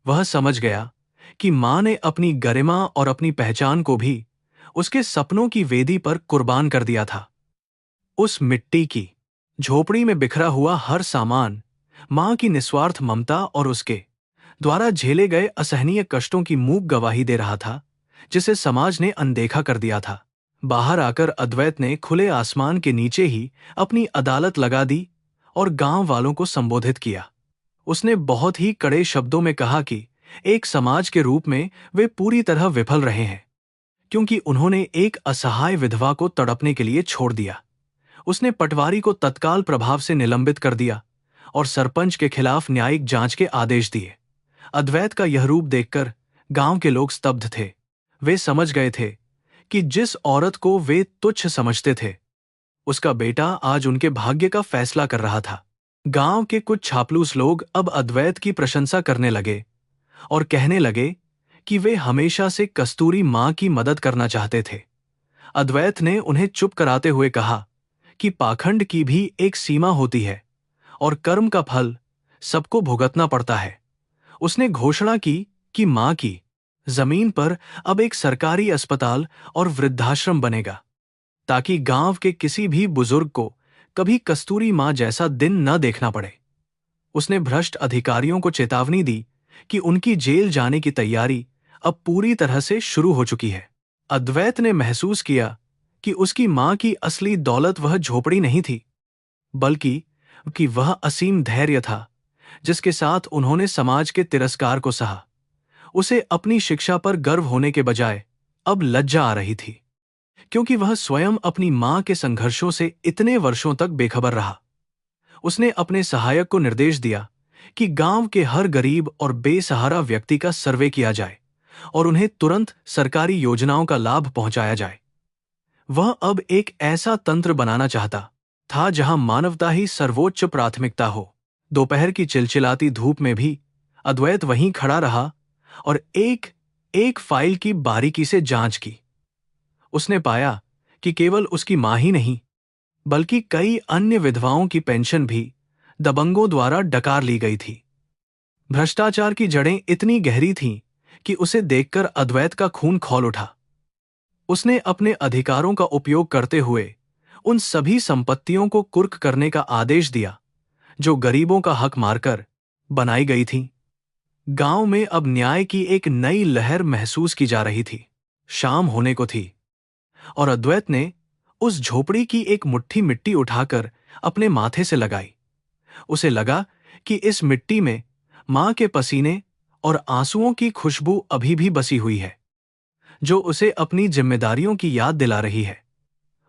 वह समझ गया कि मां ने अपनी गरिमा और अपनी पहचान को भी उसके सपनों की वेदी पर कुर्बान कर दिया था। उस मिट्टी की झोपड़ी में बिखरा हुआ हर सामान मां की निस्वार्थ ममता और उसके द्वारा झेले गए असहनीय कष्टों की मूक गवाही दे रहा था, जिसे समाज ने अनदेखा कर दिया था। बाहर आकर अद्वैत ने खुले आसमान के नीचे ही अपनी अदालत लगा दी और गांव वालों को संबोधित किया। उसने बहुत ही कड़े शब्दों में कहा कि एक समाज के रूप में वे पूरी तरह विफल रहे हैं, क्योंकि उन्होंने एक असहाय विधवा को तड़पने के लिए छोड़ दिया। उसने पटवारी को तत्काल प्रभाव से निलंबित कर दिया और सरपंच के खिलाफ न्यायिक जांच के आदेश दिए। अद्वैत का यह रूप देखकर गांव के लोग स्तब्ध थे। वे समझ गए थे कि जिस औरत को वे तुच्छ समझते थे, उसका बेटा आज उनके भाग्य का फैसला कर रहा था। गांव के कुछ छापलूस लोग अब अद्वैत की प्रशंसा करने लगे और कहने लगे कि वे हमेशा से कस्तूरी मां की मदद करना चाहते थे। अद्वैत ने उन्हें चुप कराते हुए कहा कि पाखंड की भी एक सीमा होती है और कर्म का फल सबको भुगतना पड़ता है। उसने घोषणा की कि मां की जमीन पर अब एक सरकारी अस्पताल और वृद्धाश्रम बनेगा, ताकि गांव के किसी भी बुजुर्ग को कभी कस्तूरी मां जैसा दिन न देखना पड़े। उसने भ्रष्ट अधिकारियों को चेतावनी दी कि उनकी जेल जाने की तैयारी अब पूरी तरह से शुरू हो चुकी है। अद्वैत ने महसूस किया कि उसकी मां की असली दौलत वह झोपड़ी नहीं थी, बल्कि कि वह असीम धैर्य था जिसके साथ उन्होंने समाज के तिरस्कार को सहा। उसे अपनी शिक्षा पर गर्व होने के बजाय अब लज्जा आ रही थी, क्योंकि वह स्वयं अपनी मां के संघर्षों से इतने वर्षों तक बेखबर रहा। उसने अपने सहायक को निर्देश दिया कि गांव के हर गरीब और बेसहारा व्यक्ति का सर्वे किया जाए और उन्हें तुरंत सरकारी योजनाओं का लाभ पहुंचाया जाए। वह अब एक ऐसा तंत्र बनाना चाहता था जहां मानवता ही सर्वोच्च प्राथमिकता हो। दोपहर की चिलचिलाती धूप में भी अद्वैत वहीं खड़ा रहा और एक एक फाइल की बारीकी से जांच की। उसने पाया कि केवल उसकी मां ही नहीं, बल्कि कई अन्य विधवाओं की पेंशन भी दबंगों द्वारा डकार ली गई थी। भ्रष्टाचार की जड़ें इतनी गहरी थीं कि उसे देखकर अद्वैत का खून खौल उठा। उसने अपने अधिकारों का उपयोग करते हुए उन सभी संपत्तियों को कुर्क करने का आदेश दिया जो गरीबों का हक मारकर बनाई गई थीं। गांव में अब न्याय की एक नई लहर महसूस की जा रही थी। शाम होने को थी और अद्वैत ने उस झोपड़ी की एक मुट्ठी मिट्टी उठाकर अपने माथे से लगाई। उसे लगा कि इस मिट्टी में मां के पसीने और आंसुओं की खुशबू अभी भी बसी हुई है, जो उसे अपनी जिम्मेदारियों की याद दिला रही है।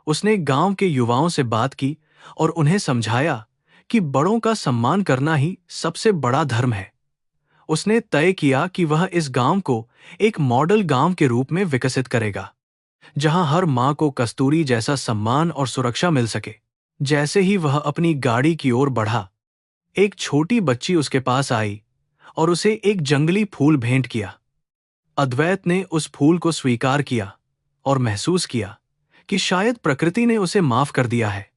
उसने गांव के युवाओं से बात की और उन्हें समझाया कि बड़ों का सम्मान करना ही सबसे बड़ा धर्म है। उसने तय किया कि वह इस गांव को एक मॉडल गांव के रूप में विकसित करेगा, जहां हर मां को कस्तूरी जैसा सम्मान और सुरक्षा मिल सके। जैसे ही वह अपनी गाड़ी की ओर बढ़ा, एक छोटी बच्ची उसके पास आई और उसे एक जंगली फूल भेंट किया। अद्वैत ने उस फूल को स्वीकार किया और महसूस किया कि शायद प्रकृति ने उसे माफ कर दिया है।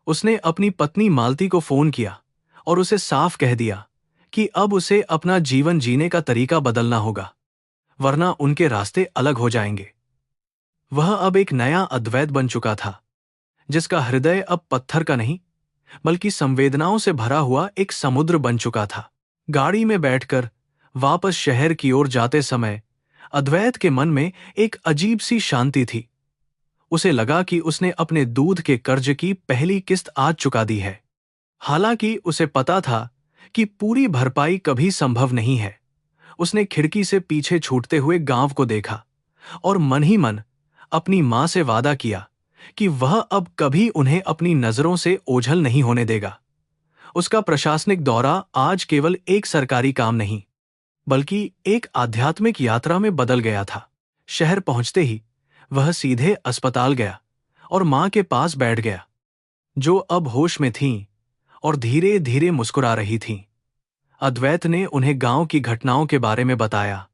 उसने अपनी पत्नी मालती को फोन किया और उसे साफ कह दिया कि अब उसे अपना जीवन जीने का तरीका बदलना होगा, वरना उनके रास्ते अलग हो जाएंगे। वह अब एक नया अद्वैत बन चुका था, जिसका हृदय अब पत्थर का नहीं, बल्कि संवेदनाओं से भरा हुआ एक समुद्र बन चुका था। गाड़ी में बैठकर वापस शहर की ओर जाते समय अद्वैत के मन में एक अजीब सी शांति थी। उसे लगा कि उसने अपने दूध के कर्ज की पहली किस्त आज चुका दी है। हालांकि उसे पता था कि पूरी भरपाई कभी संभव नहीं है। उसने खिड़की से पीछे छूटते हुए गांव को देखा और मन ही मन अपनी मां से वादा किया कि वह अब कभी उन्हें अपनी नजरों से ओझल नहीं होने देगा। उसका प्रशासनिक दौरा आज केवल एक सरकारी काम नहीं, बल्कि एक आध्यात्मिक यात्रा में बदल गया था। शहर पहुंचते ही वह सीधे अस्पताल गया और मां के पास बैठ गया, जो अब होश में थीं और धीरे धीरे मुस्कुरा रही थीं। अद्वैत ने उन्हें गांव की घटनाओं के बारे में बताया,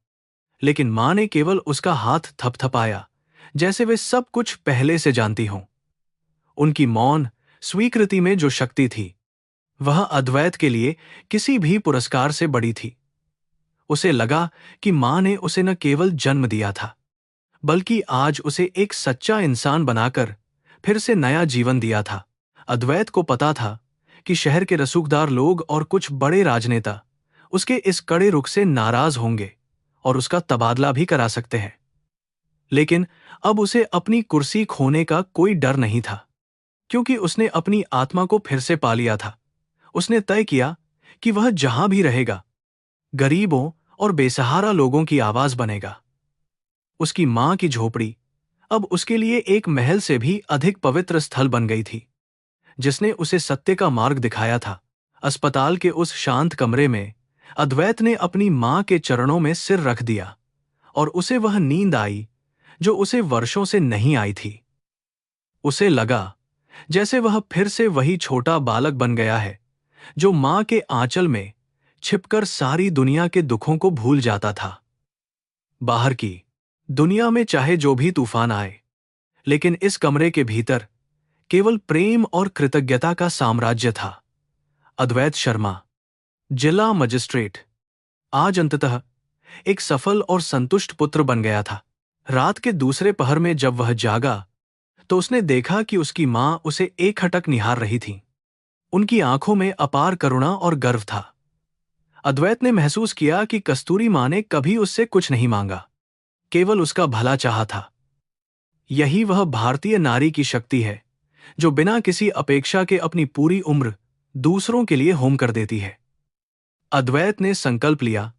लेकिन मां ने केवल उसका हाथ थपथपाया, जैसे वे सब कुछ पहले से जानती हों। उनकी मौन स्वीकृति में जो शक्ति थी, वह अद्वैत के लिए किसी भी पुरस्कार से बड़ी थी। उसे लगा कि मां ने उसे न केवल जन्म दिया था, बल्कि आज उसे एक सच्चा इंसान बनाकर फिर से नया जीवन दिया था। अद्वैत को पता था कि शहर के रसूखदार लोग और कुछ बड़े राजनेता उसके इस कड़े रुख से नाराज होंगे और उसका तबादला भी करा सकते हैं। लेकिन अब उसे अपनी कुर्सी खोने का कोई डर नहीं था, क्योंकि उसने अपनी आत्मा को फिर से पा लिया था। उसने तय किया कि वह जहां भी रहेगा, गरीबों और बेसहारा लोगों की आवाज बनेगा। उसकी मां की झोपड़ी अब उसके लिए एक महल से भी अधिक पवित्र स्थल बन गई थी, जिसने उसे सत्य का मार्ग दिखाया था। अस्पताल के उस शांत कमरे में अद्वैत ने अपनी मां के चरणों में सिर रख दिया और उसे वह नींद आई जो उसे वर्षों से नहीं आई थी। उसे लगा जैसे वह फिर से वही छोटा बालक बन गया है जो मां के आंचल में छिपकर सारी दुनिया के दुखों को भूल जाता था। बाहर की दुनिया में चाहे जो भी तूफान आए, लेकिन इस कमरे के भीतर केवल प्रेम और कृतज्ञता का साम्राज्य था। अद्वैत शर्मा, जिला मजिस्ट्रेट, आज अंततः एक सफल और संतुष्ट पुत्र बन गया था। रात के दूसरे पहर में जब वह जागा तो उसने देखा कि उसकी मां उसे एकटक निहार रही थी। उनकी आंखों में अपार करुणा और गर्व था। अद्वैत ने महसूस किया कि कस्तूरी मां ने कभी उससे कुछ नहीं मांगा, केवल उसका भला चाहा था। यही वह भारतीय नारी की शक्ति है जो बिना किसी अपेक्षा के अपनी पूरी उम्र दूसरों के लिए होम कर देती है। अद्वैत ने संकल्प लिया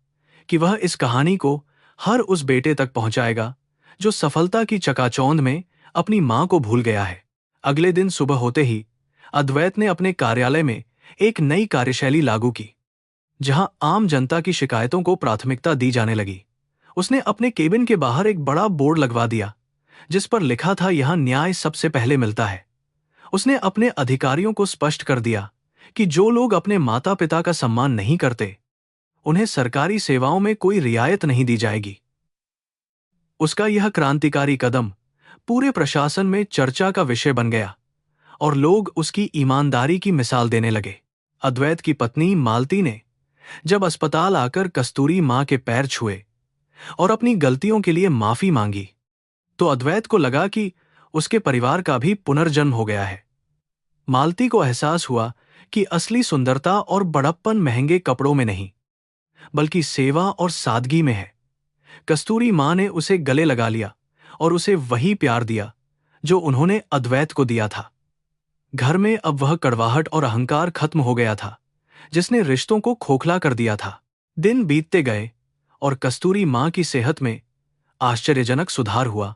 कि वह इस कहानी को हर उस बेटे तक पहुंचाएगा जो सफलता की चकाचौंध में अपनी मां को भूल गया है। अगले दिन सुबह होते ही अद्वैत ने अपने कार्यालय में एक नई कार्यशैली लागू की, जहां आम जनता की शिकायतों को प्राथमिकता दी जाने लगी। उसने अपने केबिन के बाहर एक बड़ा बोर्ड लगवा दिया जिस पर लिखा था, यहां न्याय सबसे पहले मिलता है। उसने अपने अधिकारियों को स्पष्ट कर दिया कि जो लोग अपने माता पिता का सम्मान नहीं करते, उन्हें सरकारी सेवाओं में कोई रियायत नहीं दी जाएगी। उसका यह क्रांतिकारी कदम पूरे प्रशासन में चर्चा का विषय बन गया और लोग उसकी ईमानदारी की मिसाल देने लगे। अद्वैत की पत्नी मालती ने जब अस्पताल आकर कस्तूरी मां के पैर छुए और अपनी गलतियों के लिए माफी मांगी, तो अद्वैत को लगा कि उसके परिवार का भी पुनर्जन्म हो गया है। मालती को एहसास हुआ कि असली सुंदरता और बड़प्पन महंगे कपड़ों में नहीं, बल्कि सेवा और सादगी में है। कस्तूरी मां ने उसे गले लगा लिया और उसे वही प्यार दिया जो उन्होंने अद्वैत को दिया था। घर में अब वह कड़वाहट और अहंकार खत्म हो गया था जिसने रिश्तों को खोखला कर दिया था। दिन बीतते गए और कस्तूरी मां की सेहत में आश्चर्यजनक सुधार हुआ,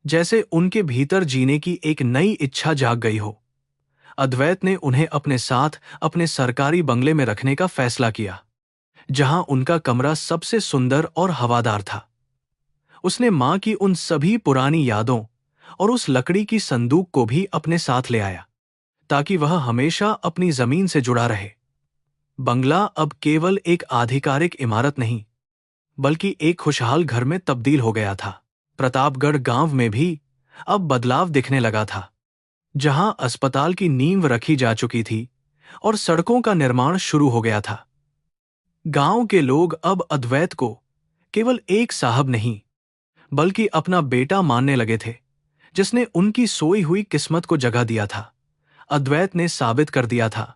जैसे उनके भीतर जीने की एक नई इच्छा जाग गई हो। अद्वैत ने उन्हें अपने साथ अपने सरकारी बंगले में रखने का फैसला किया, जहां उनका कमरा सबसे सुंदर और हवादार था। उसने मां की उन सभी पुरानी यादों और उस लकड़ी की संदूक को भी अपने साथ ले आया, ताकि वह हमेशा अपनी जमीन से जुड़ा रहे। बंगला अब केवल एक आधिकारिक इमारत नहीं, बल्कि एक खुशहाल घर में तब्दील हो गया था। प्रतापगढ़ गांव में भी अब बदलाव दिखने लगा था, जहां अस्पताल की नींव रखी जा चुकी थी और सड़कों का निर्माण शुरू हो गया था। गांव के लोग अब अद्वैत को केवल एक साहब नहीं, बल्कि अपना बेटा मानने लगे थे, जिसने उनकी सोई हुई किस्मत को जगा दिया था। अद्वैत ने साबित कर दिया था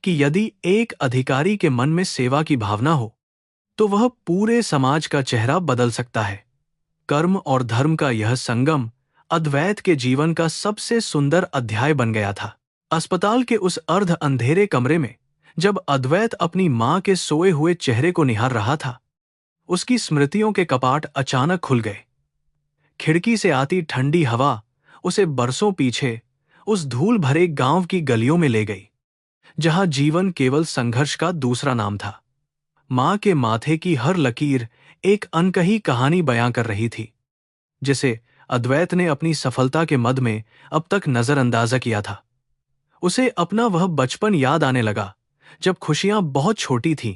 कि यदि एक अधिकारी के मन में सेवा की भावना हो, तो वह पूरे समाज का चेहरा बदल सकता है। कर्म और धर्म का यह संगम अद्वैत के जीवन का सबसे सुंदर अध्याय बन गया था। अस्पताल के उस अर्ध अंधेरे कमरे में जब अद्वैत अपनी मां के सोए हुए चेहरे को निहार रहा था, उसकी स्मृतियों के कपाट अचानक खुल गए। खिड़की से आती ठंडी हवा उसे बरसों पीछे उस धूल भरे गांव की गलियों में ले गई, जहां जीवन केवल संघर्ष का दूसरा नाम था। मां के माथे की हर लकीर एक अनकही कहानी बयां कर रही थी, जिसे अद्वैत ने अपनी सफलता के मद में अब तक नजरअंदाज किया था। उसे अपना वह बचपन याद आने लगा जब खुशियां बहुत छोटी थीं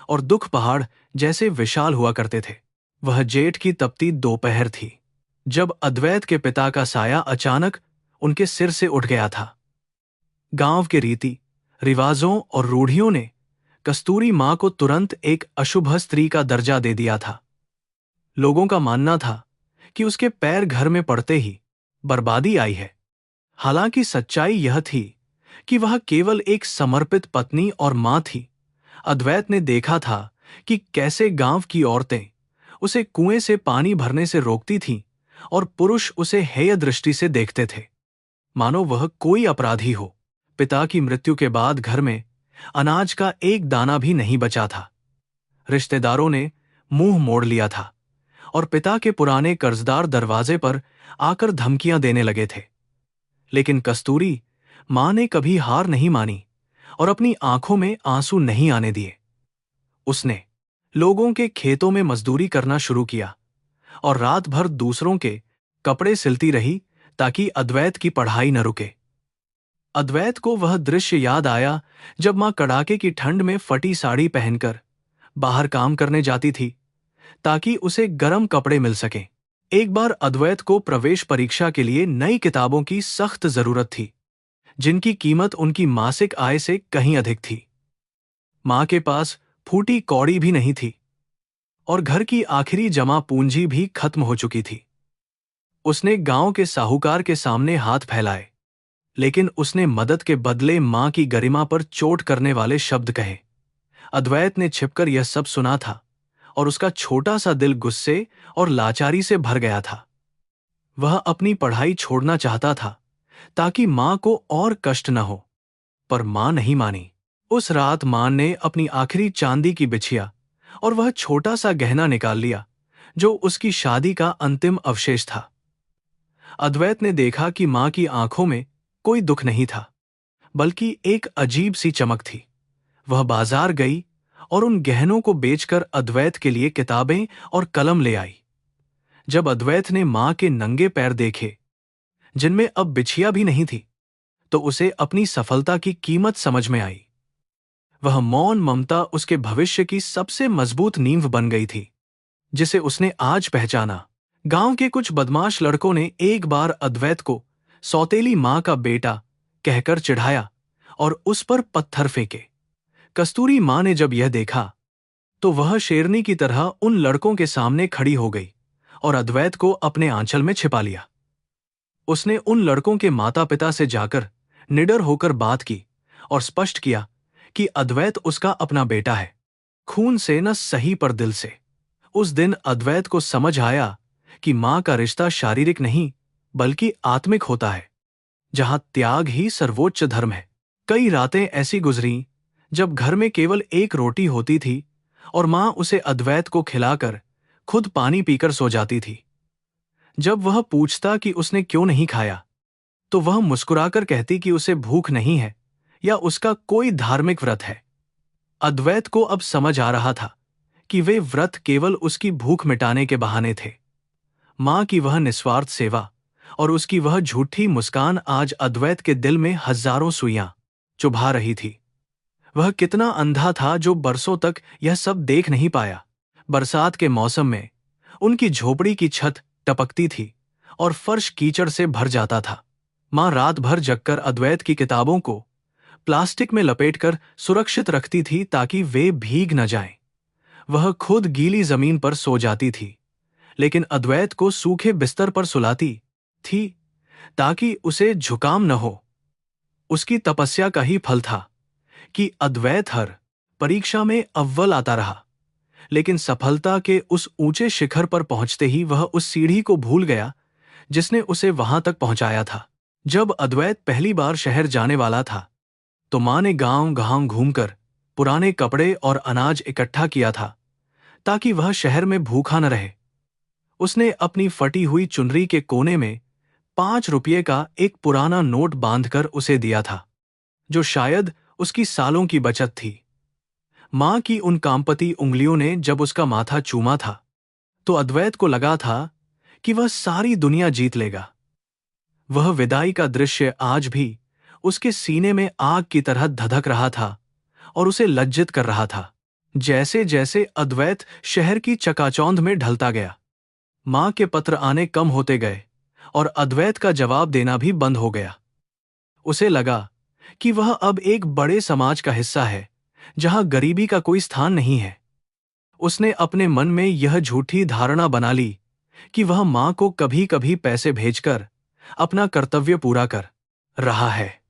और दुख पहाड़ जैसे विशाल हुआ करते थे। वह जेठ की तपती दोपहर थी जब अद्वैत के पिता का साया अचानक उनके सिर से उठ गया था। गांव के रीति रिवाजों और रूढ़ियों ने कस्तूरी मां को तुरंत एक अशुभ स्त्री का दर्जा दे दिया था। लोगों का मानना था कि उसके पैर घर में पड़ते ही बर्बादी आई है। हालांकि सच्चाई यह थी कि वह केवल एक समर्पित पत्नी और मां थी। अद्वैत ने देखा था कि कैसे गांव की औरतें उसे कुएं से पानी भरने से रोकती थीं और पुरुष उसे हेय दृष्टि से देखते थे, मानो वह कोई अपराधी हो। पिता की मृत्यु के बाद घर में अनाज का एक दाना भी नहीं बचा था। रिश्तेदारों ने मुंह मोड़ लिया था और पिता के पुराने कर्जदार दरवाजे पर आकर धमकियां देने लगे थे। लेकिन कस्तूरी मां ने कभी हार नहीं मानी और अपनी आंखों में आंसू नहीं आने दिए। उसने लोगों के खेतों में मजदूरी करना शुरू किया और रात भर दूसरों के कपड़े सिलती रही ताकि अद्वैत की पढ़ाई न रुके। अद्वैत को वह दृश्य याद आया जब मां कड़ाके की ठंड में फटी साड़ी पहनकर बाहर काम करने जाती थी ताकि उसे गर्म कपड़े मिल सकें। एक बार अद्वैत को प्रवेश परीक्षा के लिए नई किताबों की सख्त जरूरत थी, जिनकी कीमत उनकी मासिक आय से कहीं अधिक थी। मां के पास फूटी कौड़ी भी नहीं थी और घर की आखिरी जमा पूंजी भी खत्म हो चुकी थी। उसने गांव के साहूकार के सामने हाथ फैलाए, लेकिन उसने मदद के बदले मां की गरिमा पर चोट करने वाले शब्द कहे। अद्वैत ने छिपकर यह सब सुना था और उसका छोटा सा दिल गुस्से और लाचारी से भर गया था। वह अपनी पढ़ाई छोड़ना चाहता था ताकि मां को और कष्ट न हो, पर मां नहीं मानी। उस रात मां ने अपनी आखिरी चांदी की बिछिया और वह छोटा सा गहना निकाल लिया जो उसकी शादी का अंतिम अवशेष था। अद्वैत ने देखा कि मां की आंखों में कोई दुख नहीं था, बल्कि एक अजीब सी चमक थी। वह बाजार गई और उन गहनों को बेचकर अद्वैत के लिए किताबें और कलम ले आई। जब अद्वैत ने मां के नंगे पैर देखे, जिनमें अब बिछिया भी नहीं थी, तो उसे अपनी सफलता की कीमत समझ में आई। वह मौन ममता उसके भविष्य की सबसे मजबूत नींव बन गई थी, जिसे उसने आज पहचाना। गांव के कुछ बदमाश लड़कों ने एक बार अद्वैत को सौतेली मां का बेटा कहकर चिढ़ाया और उस पर पत्थर फेंके। कस्तूरी मां ने जब यह देखा तो वह शेरनी की तरह उन लड़कों के सामने खड़ी हो गई और अद्वैत को अपने आंचल में छिपा लिया। उसने उन लड़कों के माता पिता से जाकर निडर होकर बात की और स्पष्ट किया कि अद्वैत उसका अपना बेटा है, खून से न सही पर दिल से। उस दिन अद्वैत को समझ आया कि मां का रिश्ता शारीरिक नहीं बल्कि आत्मिक होता है, जहां त्याग ही सर्वोच्च धर्म है। कई रातें ऐसी गुजरी जब घर में केवल एक रोटी होती थी और मां उसे अद्वैत को खिलाकर खुद पानी पीकर सो जाती थी। जब वह पूछता कि उसने क्यों नहीं खाया, तो वह मुस्कुराकर कहती कि उसे भूख नहीं है या उसका कोई धार्मिक व्रत है। अद्वैत को अब समझ आ रहा था कि वे व्रत केवल उसकी भूख मिटाने के बहाने थे। मां की वह निस्वार्थ सेवा और उसकी वह झूठी मुस्कान आज अद्वैत के दिल में हजारों सुइयां चुभा रही थी। वह कितना अंधा था जो बरसों तक यह सब देख नहीं पाया। बरसात के मौसम में उनकी झोपड़ी की छत टपकती थी और फर्श कीचड़ से भर जाता था। मां रात भर जगकर अद्वैत की किताबों को प्लास्टिक में लपेटकर सुरक्षित रखती थी ताकि वे भीग न जाएं। वह खुद गीली जमीन पर सो जाती थी, लेकिन अद्वैत को सूखे बिस्तर पर सुलाती थी ताकि उसे जुकाम न हो। उसकी तपस्या का ही फल था कि अद्वैत हर परीक्षा में अव्वल आता रहा, लेकिन सफलता के उस ऊंचे शिखर पर पहुंचते ही वह उस सीढ़ी को भूल गया जिसने उसे वहां तक पहुंचाया था। जब अद्वैत पहली बार शहर जाने वाला था, तो मां ने गांव-गांव घूमकर पुराने कपड़े और अनाज इकट्ठा किया था ताकि वह शहर में भूखा न रहे। उसने अपनी फटी हुई चुनरी के कोने में 5 रुपये का एक पुराना नोट बांधकर उसे दिया था, जो शायद उसकी सालों की बचत थी। मां की उन कामपति उंगलियों ने जब उसका माथा चूमा था, तो अद्वैत को लगा था कि वह सारी दुनिया जीत लेगा। वह विदाई का दृश्य आज भी उसके सीने में आग की तरह धधक रहा था और उसे लज्जित कर रहा था। जैसे जैसे अद्वैत शहर की चकाचौंध में ढलता गया, मां के पत्र आने कम होते गए और अद्वैत का जवाब देना भी बंद हो गया। उसे लगा कि वह अब एक बड़े समाज का हिस्सा है, जहां गरीबी का कोई स्थान नहीं है। उसने अपने मन में यह झूठी धारणा बना ली कि वह मां को कभी कभी पैसे भेजकर अपना कर्तव्य पूरा कर रहा है।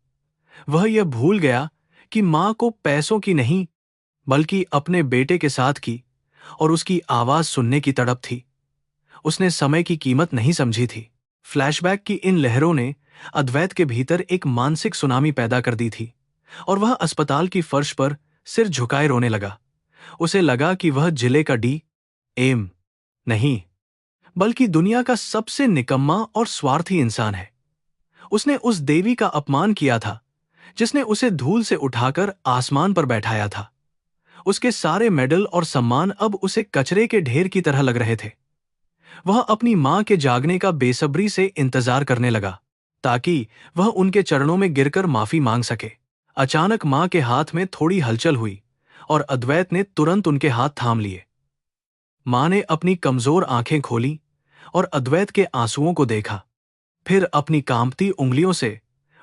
वह यह भूल गया कि मां को पैसों की नहीं, बल्कि अपने बेटे के साथ की और उसकी आवाज सुनने की तड़प थी। उसने समय की कीमत नहीं समझी थी। फ्लैशबैक की इन लहरों ने अद्वैत के भीतर एक मानसिक सुनामी पैदा कर दी थी और वह अस्पताल की फर्श पर सिर झुकाए रोने लगा। उसे लगा कि वह जिले का एम नहीं, बल्कि दुनिया का सबसे निकम्मा और स्वार्थी इंसान है। उसने उस देवी का अपमान किया था जिसने उसे धूल से उठाकर आसमान पर बैठाया था। उसके सारे मेडल और सम्मान अब उसे कचरे के ढेर की तरह लग रहे थे। वह अपनी मां के जागने का बेसब्री से इंतजार करने लगा ताकि वह उनके चरणों में गिरकर माफी मांग सके। अचानक मां के हाथ में थोड़ी हलचल हुई और अद्वैत ने तुरंत उनके हाथ थाम लिए। मां ने अपनी कमजोर आंखें खोली और अद्वैत के आंसुओं को देखा, फिर अपनी कांपती उंगलियों से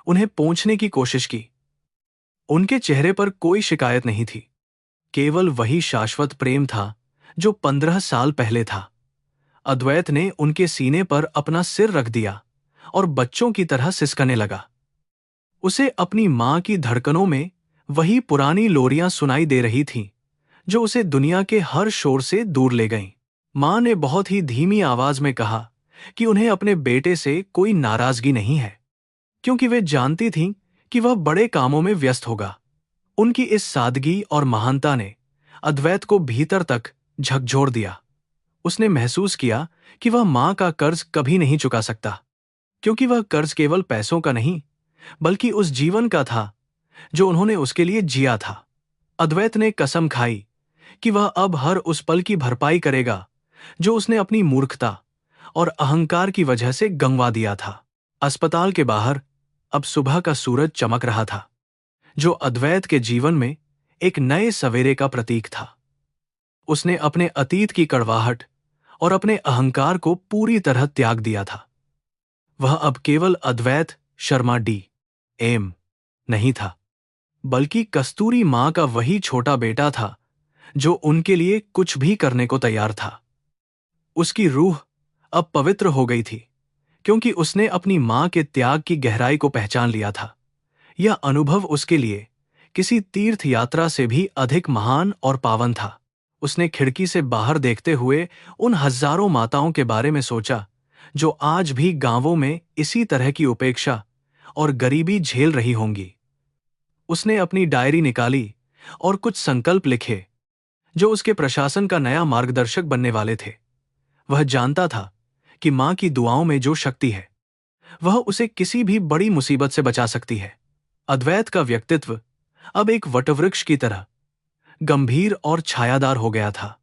उन्हें पोंछने की कोशिश की। उनके चेहरे पर कोई शिकायत नहीं थी, केवल वही शाश्वत प्रेम था जो 15 साल पहले था। अद्वैत ने उनके सीने पर अपना सिर रख दिया और बच्चों की तरह सिसकने लगा। उसे अपनी मां की धड़कनों में वही पुरानी लोरियां सुनाई दे रही थीं, जो उसे दुनिया के हर शोर से दूर ले गईं। मां ने बहुत ही धीमी आवाज में कहा कि उन्हें अपने बेटे से कोई नाराजगी नहीं है, क्योंकि वे जानती थीं कि वह बड़े कामों में व्यस्त होगा। उनकी इस सादगी और महानता ने अद्वैत को भीतर तक झकझोर दिया। उसने महसूस किया कि वह मां का कर्ज कभी नहीं चुका सकता, क्योंकि वह कर्ज केवल पैसों का नहीं, बल्कि उस जीवन का था जो उन्होंने उसके लिए जिया था। अद्वैत ने कसम खाई कि वह अब हर उस पल की भरपाई करेगा जो उसने अपनी मूर्खता और अहंकार की वजह से गंवा दिया था। अस्पताल के बाहर अब सुबह का सूरज चमक रहा था, जो अद्वैत के जीवन में एक नए सवेरे का प्रतीक था। उसने अपने अतीत की कड़वाहट और अपने अहंकार को पूरी तरह त्याग दिया था। वह अब केवल अद्वैत शर्मा एम नहीं था, बल्कि कस्तूरी मां का वही छोटा बेटा था जो उनके लिए कुछ भी करने को तैयार था। उसकी रूह अब पवित्र हो गई थी, क्योंकि उसने अपनी मां के त्याग की गहराई को पहचान लिया था। यह अनुभव उसके लिए किसी तीर्थ यात्रा से भी अधिक महान और पावन था। उसने खिड़की से बाहर देखते हुए उन हजारों माताओं के बारे में सोचा जो आज भी गांवों में इसी तरह की उपेक्षा और गरीबी झेल रही होंगी। उसने अपनी डायरी निकाली और कुछ संकल्प लिखे जो उसके प्रशासन का नया मार्गदर्शक बनने वाले थे। वह जानता था कि मां की दुआओं में जो शक्ति है, वह उसे किसी भी बड़ी मुसीबत से बचा सकती है। अद्वैत का व्यक्तित्व अब एक वटवृक्ष की तरह गंभीर और छायादार हो गया था,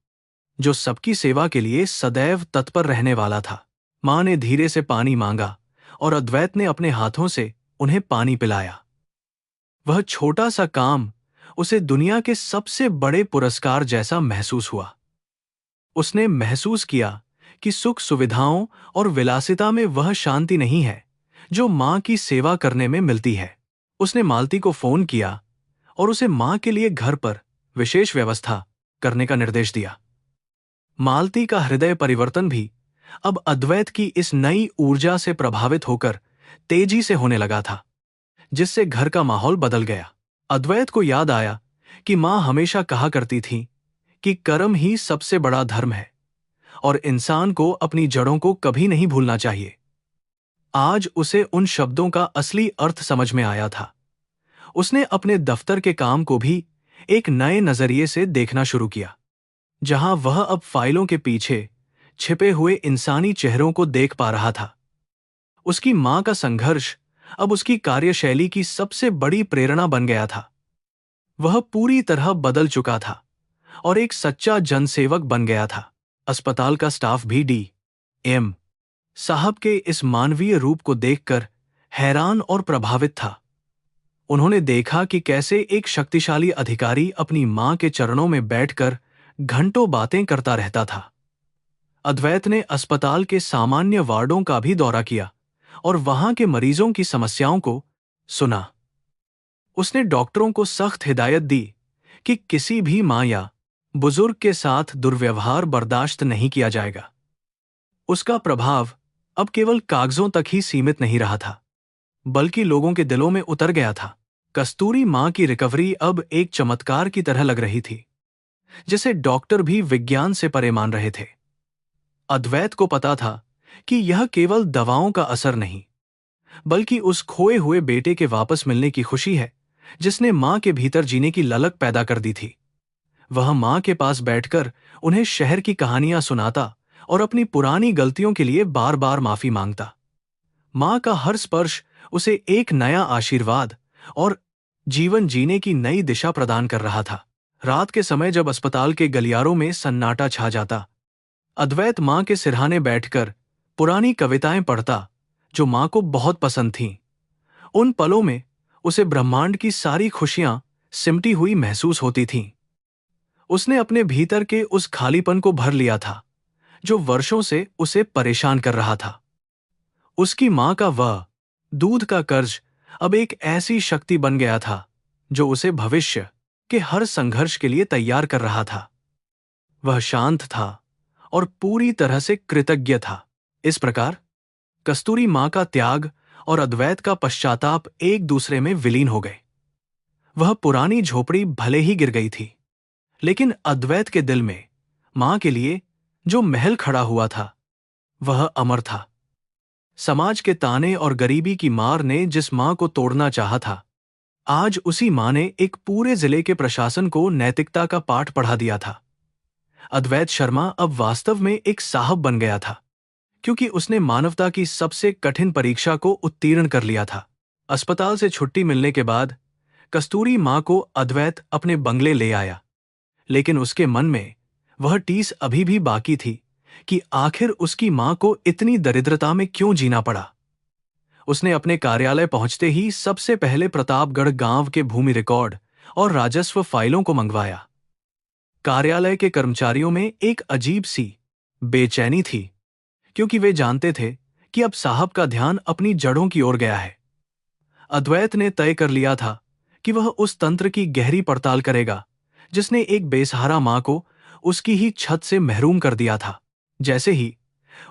जो सबकी सेवा के लिए सदैव तत्पर रहने वाला था। मां ने धीरे से पानी मांगा और अद्वैत ने अपने हाथों से उन्हें पानी पिलाया। वह छोटा सा काम उसे दुनिया के सबसे बड़े पुरस्कार जैसा महसूस हुआ। उसने महसूस किया कि सुख सुविधाओं और विलासिता में वह शांति नहीं है जो मां की सेवा करने में मिलती है। उसने मालती को फोन किया और उसे मां के लिए घर पर विशेष व्यवस्था करने का निर्देश दिया। मालती का हृदय परिवर्तन भी अब अद्वैत की इस नई ऊर्जा से प्रभावित होकर तेजी से होने लगा था, जिससे घर का माहौल बदल गया। अद्वैत को याद आया कि मां हमेशा कहा करती थी कि कर्म ही सबसे बड़ा धर्म है और इंसान को अपनी जड़ों को कभी नहीं भूलना चाहिए। आज उसे उन शब्दों का असली अर्थ समझ में आया था। उसने अपने दफ्तर के काम को भी एक नए नजरिए से देखना शुरू किया, जहां वह अब फाइलों के पीछे छिपे हुए इंसानी चेहरों को देख पा रहा था। उसकी मां का संघर्ष अब उसकी कार्यशैली की सबसे बड़ी प्रेरणा बन गया था। वह पूरी तरह बदल चुका था और एक सच्चा जनसेवक बन गया था। अस्पताल का स्टाफ भी एम साहब के इस मानवीय रूप को देखकर हैरान और प्रभावित था। उन्होंने देखा कि कैसे एक शक्तिशाली अधिकारी अपनी मां के चरणों में बैठकर घंटों बातें करता रहता था। अद्वैत ने अस्पताल के सामान्य वार्डों का भी दौरा किया और वहां के मरीजों की समस्याओं को सुना। उसने डॉक्टरों को सख्त हिदायत दी कि किसी भी मां या बुजुर्ग के साथ दुर्व्यवहार बर्दाश्त नहीं किया जाएगा। उसका प्रभाव अब केवल कागजों तक ही सीमित नहीं रहा था, बल्कि लोगों के दिलों में उतर गया था। कस्तूरी मां की रिकवरी अब एक चमत्कार की तरह लग रही थी, जिसे डॉक्टर भी विज्ञान से परे मान रहे थे। अद्वैत को पता था कि यह केवल दवाओं का असर नहीं, बल्कि उस खोए हुए बेटे के वापस मिलने की खुशी है, जिसने मां के भीतर जीने की ललक पैदा कर दी थी। वह मां के पास बैठकर उन्हें शहर की कहानियां सुनाता और अपनी पुरानी गलतियों के लिए बार बार माफी मांगता। मां का हर स्पर्श उसे एक नया आशीर्वाद और जीवन जीने की नई दिशा प्रदान कर रहा था। रात के समय जब अस्पताल के गलियारों में सन्नाटा छा जाता, अद्वैत मां के सिरहाने बैठकर पुरानी कविताएं पढ़ता जो मां को बहुत पसंद थीं। उन पलों में उसे ब्रह्मांड की सारी खुशियां सिमटी हुई महसूस होती थीं। उसने अपने भीतर के उस खालीपन को भर लिया था जो वर्षों से उसे परेशान कर रहा था। उसकी मां का वह दूध का कर्ज अब एक ऐसी शक्ति बन गया था जो उसे भविष्य के हर संघर्ष के लिए तैयार कर रहा था। वह शांत था और पूरी तरह से कृतज्ञ था। इस प्रकार कस्तूरी मां का त्याग और अद्वैत का पश्चाताप एक दूसरे में विलीन हो गए। वह पुरानी झोपड़ी भले ही गिर गई थी, लेकिन अद्वैत के दिल में मां के लिए जो महल खड़ा हुआ था वह अमर था। समाज के ताने और गरीबी की मार ने जिस मां को तोड़ना चाहा था, आज उसी मां ने एक पूरे जिले के प्रशासन को नैतिकता का पाठ पढ़ा दिया था। अद्वैत शर्मा अब वास्तव में एक साहब बन गया था, क्योंकि उसने मानवता की सबसे कठिन परीक्षा को उत्तीर्ण कर लिया था। अस्पताल से छुट्टी मिलने के बाद कस्तूरी मां को अद्वैत अपने बंगले ले आया, लेकिन उसके मन में वह टीस अभी भी बाकी थी कि आखिर उसकी मां को इतनी दरिद्रता में क्यों जीना पड़ा। उसने अपने कार्यालय पहुंचते ही सबसे पहले प्रतापगढ़ गांव के भूमि रिकॉर्ड और राजस्व फाइलों को मंगवाया। कार्यालय के कर्मचारियों में एक अजीब सी बेचैनी थी, क्योंकि वे जानते थे कि अब साहब का ध्यान अपनी जड़ों की ओर गया है। अद्वैत ने तय कर लिया था कि वह उस तंत्र की गहरी पड़ताल करेगा जिसने एक बेसहारा मां को उसकी ही छत से महरूम कर दिया था। जैसे ही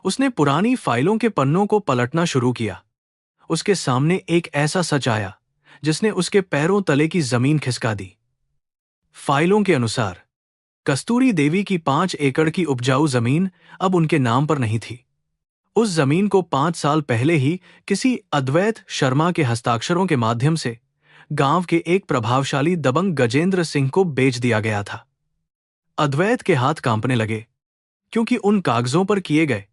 उसने पुरानी फाइलों के पन्नों को पलटना शुरू किया, उसके सामने एक ऐसा सच आया जिसने उसके पैरों तले की जमीन खिसका दी। फाइलों के अनुसार कस्तूरी देवी की 5 एकड़ की उपजाऊ जमीन अब उनके नाम पर नहीं थी। उस जमीन को 5 साल पहले ही किसी अद्वैत शर्मा के हस्ताक्षरों के माध्यम से गांव के एक प्रभावशाली दबंग गजेंद्र सिंह को बेच दिया गया था। अद्वैत के हाथ कांपने लगे, क्योंकि उन कागजों पर किए गए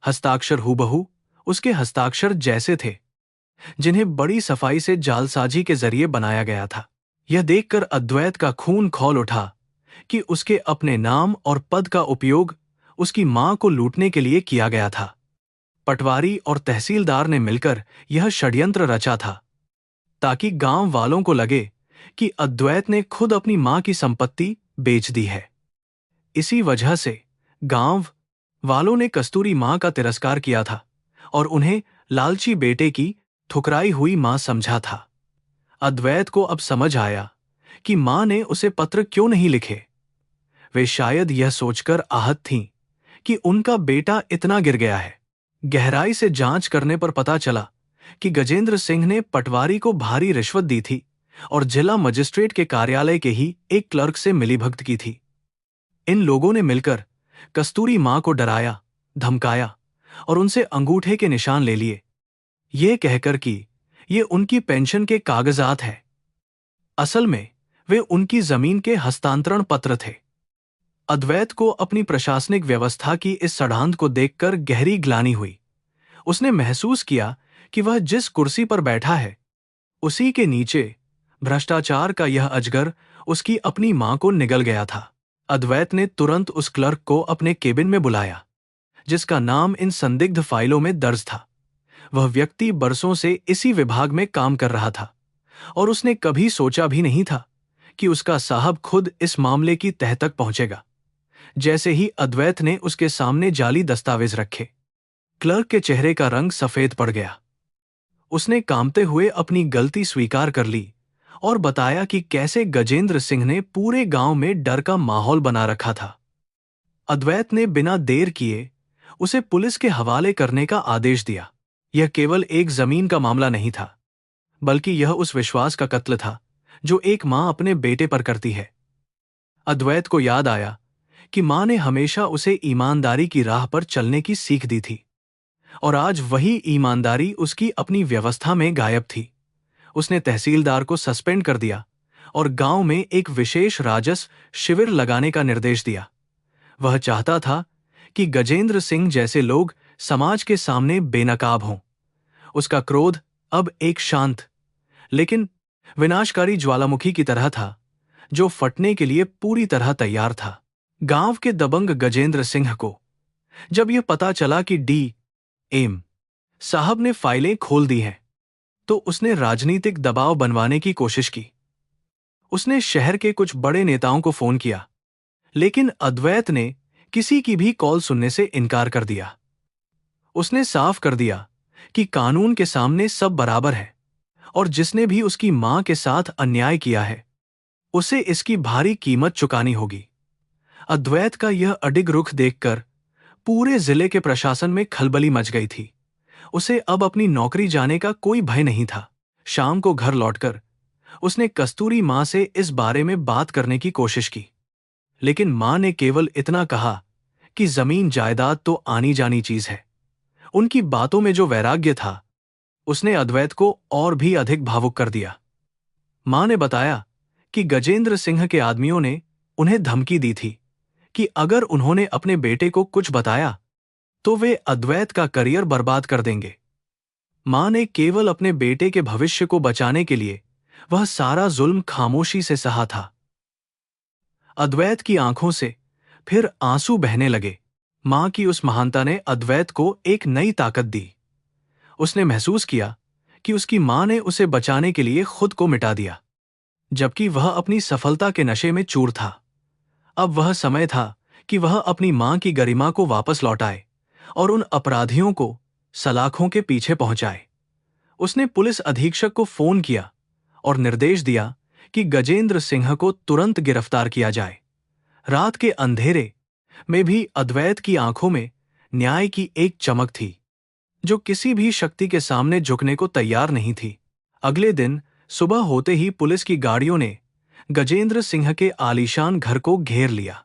हस्ताक्षर हूबहू उसके हस्ताक्षर जैसे थे, जिन्हें बड़ी सफाई से जालसाजी के जरिए बनाया गया था। यह देखकर अद्वैत का खून खौल उठा कि उसके अपने नाम और पद का उपयोग उसकी मां को लूटने के लिए किया गया था। पटवारी और तहसीलदार ने मिलकर यह षड्यंत्र रचा था, ताकि गांव वालों को लगे कि अद्वैत ने खुद अपनी मां की संपत्ति बेच दी है। इसी वजह से गांव वालों ने कस्तूरी मां का तिरस्कार किया था और उन्हें लालची बेटे की ठुकराई हुई मां समझा था। अद्वैत को अब समझ आया कि मां ने उसे पत्र क्यों नहीं लिखे। वे शायद यह सोचकर आहत थीं कि उनका बेटा इतना गिर गया है। गहराई से जांच करने पर पता चला कि गजेंद्र सिंह ने पटवारी को भारी रिश्वत दी थी और जिला मजिस्ट्रेट के कार्यालय के ही एक क्लर्क से मिलीभगत की थी। इन लोगों ने मिलकर कस्तूरी मां को डराया, धमकाया और उनसे अंगूठे के निशान ले लिए, ये कहकर कि ये उनकी पेंशन के कागजात हैं। असल में वे उनकी जमीन के हस्तांतरण पत्र थे। अद्वैत को अपनी प्रशासनिक व्यवस्था की इस सड़ांध को देखकर गहरी ग्लानि हुई। उसने महसूस किया कि वह जिस कुर्सी पर बैठा है, उसी के नीचे भ्रष्टाचार का यह अजगर उसकी अपनी मां को निगल गया था। अद्वैत ने तुरंत उस क्लर्क को अपने केबिन में बुलाया, जिसका नाम इन संदिग्ध फाइलों में दर्ज था। वह व्यक्ति बरसों से इसी विभाग में काम कर रहा था और उसने कभी सोचा भी नहीं था कि उसका साहब खुद इस मामले की तह तक पहुंचेगा। जैसे ही अद्वैत ने उसके सामने जाली दस्तावेज रखे, क्लर्क के चेहरे का रंग सफेद पड़ गया। उसने कांपते हुए अपनी गलती स्वीकार कर ली और बताया कि कैसे गजेंद्र सिंह ने पूरे गांव में डर का माहौल बना रखा था। अद्वैत ने बिना देर किए उसे पुलिस के हवाले करने का आदेश दिया। यह केवल एक जमीन का मामला नहीं था, बल्कि यह उस विश्वास का कत्ल था जो एक मां अपने बेटे पर करती है। अद्वैत को याद आया कि मां ने हमेशा उसे ईमानदारी की राह पर चलने की सीख दी थी, और आज वही ईमानदारी उसकी अपनी व्यवस्था में गायब थी। उसने तहसीलदार को सस्पेंड कर दिया और गांव में एक विशेष राजस्व शिविर लगाने का निर्देश दिया। वह चाहता था कि गजेंद्र सिंह जैसे लोग समाज के सामने बेनकाब हों। उसका क्रोध अब एक शांत लेकिन विनाशकारी ज्वालामुखी की तरह था, जो फटने के लिए पूरी तरह तैयार था। गांव के दबंग गजेंद्र सिंह को जब यह पता चला कि डी.एम. साहब ने फाइलें खोल दी हैं, तो उसने राजनीतिक दबाव बनवाने की कोशिश की। उसने शहर के कुछ बड़े नेताओं को फोन किया, लेकिन अद्वैत ने किसी की भी कॉल सुनने से इनकार कर दिया। उसने साफ कर दिया कि कानून के सामने सब बराबर है, और जिसने भी उसकी मां के साथ अन्याय किया है, उसे इसकी भारी कीमत चुकानी होगी। अद्वैत का यह अडिग रुख देखकर पूरे जिले के प्रशासन में खलबली मच गई थी। उसे अब अपनी नौकरी जाने का कोई भय नहीं था। शाम को घर लौटकर उसने कस्तूरी मां से इस बारे में बात करने की कोशिश की, लेकिन मां ने केवल इतना कहा कि जमीन जायदाद तो आनी जानी चीज है। उनकी बातों में जो वैराग्य था, उसने अद्वैत को और भी अधिक भावुक कर दिया। मां ने बताया कि गजेंद्र सिंह के आदमियों ने उन्हें धमकी दी थी कि अगर उन्होंने अपने बेटे को कुछ बताया तो वे अद्वैत का करियर बर्बाद कर देंगे। मां ने केवल अपने बेटे के भविष्य को बचाने के लिए वह सारा जुल्म खामोशी से सहा था। अद्वैत की आंखों से फिर आंसू बहने लगे। मां की उस महानता ने अद्वैत को एक नई ताकत दी। उसने महसूस किया कि उसकी मां ने उसे बचाने के लिए खुद को मिटा दिया, जबकि वह अपनी सफलता के नशे में चूर था। अब वह समय था कि वह अपनी मां की गरिमा को वापस लौटाए और उन अपराधियों को सलाखों के पीछे पहुंचाए। उसने पुलिस अधीक्षक को फोन किया और निर्देश दिया कि गजेंद्र सिंह को तुरंत गिरफ्तार किया जाए। रात के अंधेरे में भी अद्वैत की आंखों में न्याय की एक चमक थी, जो किसी भी शक्ति के सामने झुकने को तैयार नहीं थी। अगले दिन सुबह होते ही पुलिस की गाड़ियों ने गजेंद्र सिंह के आलीशान घर को घेर लिया।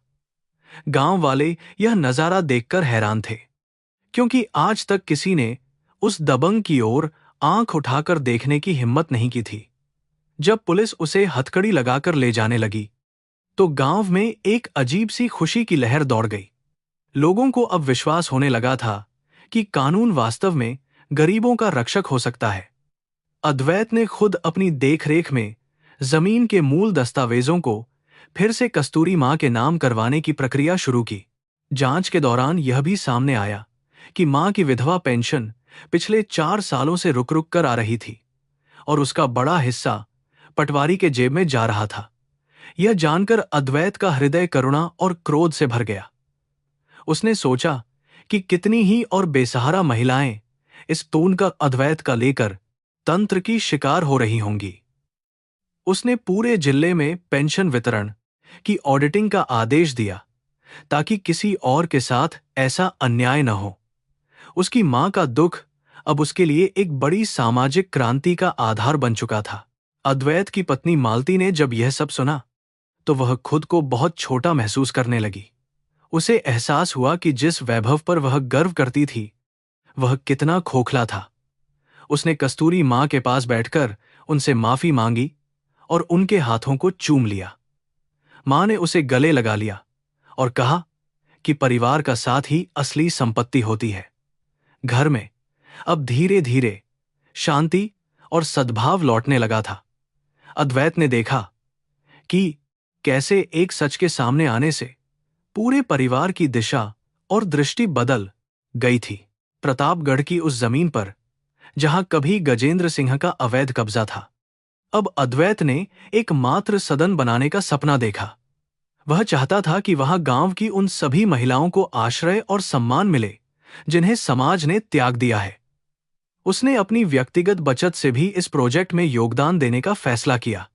गांव वाले यह नजारा देखकर हैरान थे, क्योंकि आज तक किसी ने उस दबंग की ओर आंख उठाकर देखने की हिम्मत नहीं की थी। जब पुलिस उसे हथकड़ी लगाकर ले जाने लगी, तो गांव में एक अजीब सी खुशी की लहर दौड़ गई। लोगों को अब विश्वास होने लगा था कि कानून वास्तव में गरीबों का रक्षक हो सकता है। अद्वैत ने खुद अपनी देखरेख में जमीन के मूल दस्तावेजों को फिर से कस्तूरी मां के नाम करवाने की प्रक्रिया शुरू की। जांच के दौरान यह भी सामने आया कि मां की विधवा पेंशन पिछले 4 सालों से रुक रुक कर आ रही थी, और उसका बड़ा हिस्सा पटवारी के जेब में जा रहा था। यह जानकर अद्वैत का हृदय करुणा और क्रोध से भर गया। उसने सोचा कि कितनी ही और बेसहारा महिलाएं इस तून का अद्वैत का लेकर तंत्र की शिकार हो रही होंगी। उसने पूरे जिले में पेंशन वितरण की ऑडिटिंग का आदेश दिया, ताकि किसी और के साथ ऐसा अन्याय न हो। उसकी मां का दुख अब उसके लिए एक बड़ी सामाजिक क्रांति का आधार बन चुका था। अद्वैत की पत्नी मालती ने जब यह सब सुना, तो वह खुद को बहुत छोटा महसूस करने लगी। उसे एहसास हुआ कि जिस वैभव पर वह गर्व करती थी, वह कितना खोखला था। उसने कस्तूरी मां के पास बैठकर उनसे माफी मांगी और उनके हाथों को चूम लिया। मां ने उसे गले लगा लिया और कहा कि परिवार का साथ ही असली संपत्ति होती है। घर में अब धीरे धीरे शांति और सद्भाव लौटने लगा था। अद्वैत ने देखा कि कैसे एक सच के सामने आने से पूरे परिवार की दिशा और दृष्टि बदल गई थी। प्रतापगढ़ की उस जमीन पर जहां कभी गजेंद्र सिंह का अवैध कब्जा था, अब अद्वैत ने एक मात्र सदन बनाने का सपना देखा। वह चाहता था कि वहां गांव की उन सभी महिलाओं को आश्रय और सम्मान मिले जिन्हें समाज ने त्याग दिया है। उसने अपनी व्यक्तिगत बचत से भी इस प्रोजेक्ट में योगदान देने का फैसला किया।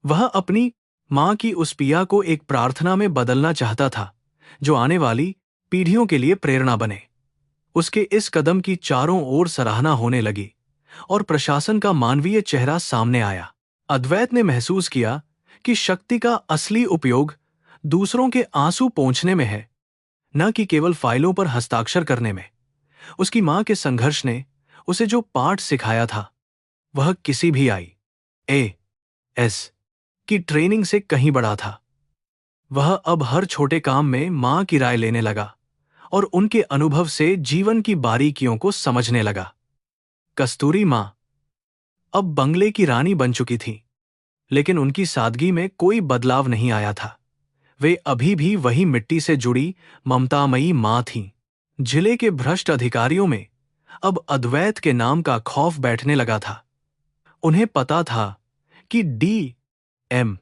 वह अपनी मां की उस पिया को एक प्रार्थना में बदलना चाहता था जो आने वाली पीढ़ियों के लिए प्रेरणा बने। उसके इस कदम की चारों ओर सराहना होने लगी और प्रशासन का मानवीय चेहरा सामने आया। अद्वैत ने महसूस किया कि शक्ति का असली उपयोग दूसरों के आंसू पोंछने में है, न कि केवल फाइलों पर हस्ताक्षर करने में। उसकी मां के संघर्ष ने उसे जो पाठ सिखाया था वह किसी भी IAS की ट्रेनिंग से कहीं बड़ा था। वह अब हर छोटे काम में मां की राय लेने लगा और उनके अनुभव से जीवन की बारीकियों को समझने लगा। कस्तूरी मां अब बंगले की रानी बन चुकी थी, लेकिन उनकी सादगी में कोई बदलाव नहीं आया था। वे अभी भी वही मिट्टी से जुड़ी ममतामयी मां थीं। जिले के भ्रष्ट अधिकारियों में अब अद्वैत के नाम का खौफ बैठने लगा था। उन्हें पता था कि DM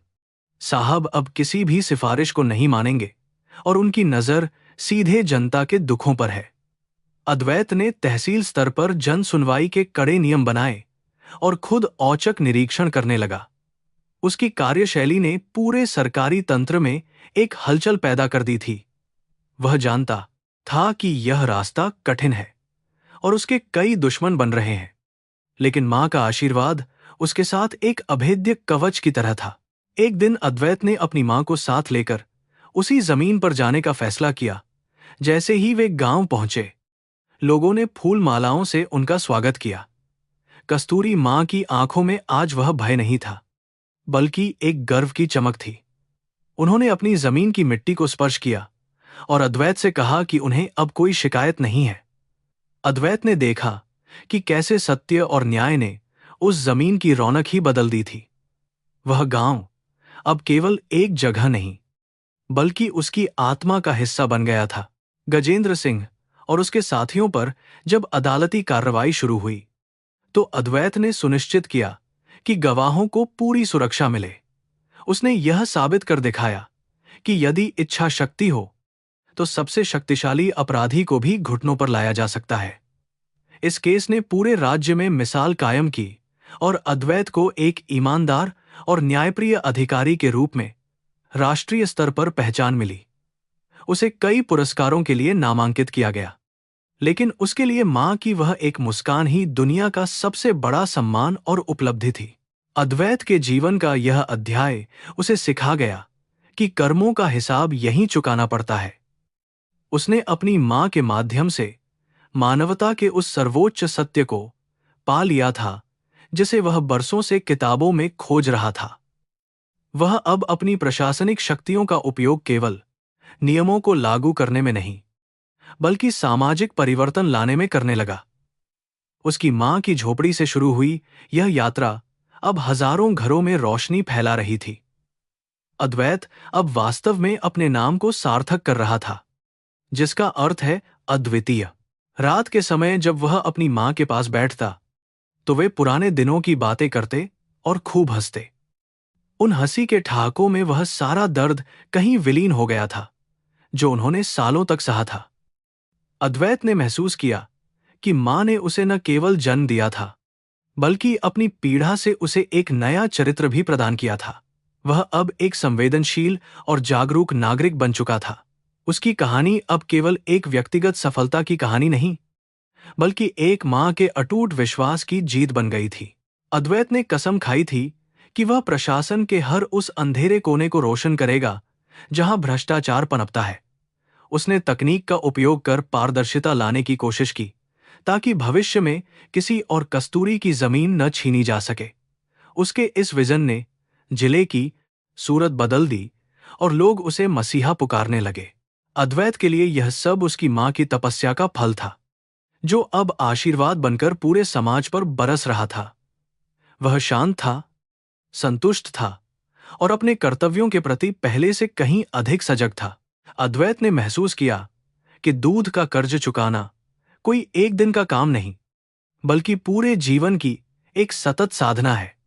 साहब अब किसी भी सिफारिश को नहीं मानेंगे और उनकी नजर सीधे जनता के दुखों पर है। अद्वैत ने तहसील स्तर पर जन सुनवाई के कड़े नियम बनाए और खुद औचक निरीक्षण करने लगा। उसकी कार्यशैली ने पूरे सरकारी तंत्र में एक हलचल पैदा कर दी थी। वह जानता था कि यह रास्ता कठिन है और उसके कई दुश्मन बन रहे हैं, लेकिन मां का आशीर्वाद उसके साथ एक अभेद्य कवच की तरह था। एक दिन अद्वैत ने अपनी मां को साथ लेकर उसी जमीन पर जाने का फैसला किया। जैसे ही वे गांव पहुंचे, लोगों ने फूल मालाओं से उनका स्वागत किया। कस्तूरी मां की आंखों में आज वह भय नहीं था, बल्कि एक गर्व की चमक थी। उन्होंने अपनी जमीन की मिट्टी को स्पर्श किया और अद्वैत से कहा कि उन्हें अब कोई शिकायत नहीं है। अद्वैत ने देखा कि कैसे सत्य और न्याय ने उस जमीन की रौनक ही बदल दी थी। वह गांव अब केवल एक जगह नहीं, बल्कि उसकी आत्मा का हिस्सा बन गया था। गजेंद्र सिंह और उसके साथियों पर जब अदालती कार्रवाई शुरू हुई, तो अद्वैत ने सुनिश्चित किया कि गवाहों को पूरी सुरक्षा मिले। उसने यह साबित कर दिखाया कि यदि इच्छा शक्ति हो तो सबसे शक्तिशाली अपराधी को भी घुटनों पर लाया जा सकता है। इस केस ने पूरे राज्य में मिसाल कायम की और अद्वैत को एक ईमानदार और न्यायप्रिय अधिकारी के रूप में राष्ट्रीय स्तर पर पहचान मिली। उसे कई पुरस्कारों के लिए नामांकित किया गया, लेकिन उसके लिए मां की वह एक मुस्कान ही दुनिया का सबसे बड़ा सम्मान और उपलब्धि थी। अद्वैत के जीवन का यह अध्याय उसे सिखा गया कि कर्मों का हिसाब यहीं चुकाना पड़ता है। उसने अपनी मां के माध्यम से मानवता के उस सर्वोच्च सत्य को पा लिया था जिसे वह बरसों से किताबों में खोज रहा था। वह अब अपनी प्रशासनिक शक्तियों का उपयोग केवल नियमों को लागू करने में नहीं, बल्कि सामाजिक परिवर्तन लाने में करने लगा। उसकी मां की झोपड़ी से शुरू हुई यह यात्रा अब हजारों घरों में रोशनी फैला रही थी। अद्वैत अब वास्तव में अपने नाम को सार्थक कर रहा था, जिसका अर्थ है अद्वितीय। रात के समय जब वह अपनी मां के पास बैठता, तो वे पुराने दिनों की बातें करते और खूब हंसते। उन हंसी के ठहाकों में वह सारा दर्द कहीं विलीन हो गया था जो उन्होंने सालों तक सहा था। अद्वैत ने महसूस किया कि मां ने उसे न केवल जन्म दिया था, बल्कि अपनी पीड़ा से उसे एक नया चरित्र भी प्रदान किया था। वह अब एक संवेदनशील और जागरूक नागरिक बन चुका था। उसकी कहानी अब केवल एक व्यक्तिगत सफलता की कहानी नहीं, बल्कि एक मां के अटूट विश्वास की जीत बन गई थी। अद्वैत ने कसम खाई थी कि वह प्रशासन के हर उस अंधेरे कोने को रोशन करेगा जहां भ्रष्टाचार पनपता है। उसने तकनीक का उपयोग कर पारदर्शिता लाने की कोशिश की, ताकि भविष्य में किसी और कस्तूरी की जमीन न छीनी जा सके। उसके इस विजन ने जिले की सूरत बदल दी और लोग उसे मसीहा पुकारने लगे। अद्वैत के लिए यह सब उसकी मां की तपस्या का फल था, जो अब आशीर्वाद बनकर पूरे समाज पर बरस रहा था। वह शांत था, संतुष्ट था और अपने कर्तव्यों के प्रति पहले से कहीं अधिक सजग था। अद्वैत ने महसूस किया कि दूध का कर्ज चुकाना कोई एक दिन का काम नहीं, बल्कि पूरे जीवन की एक सतत साधना है।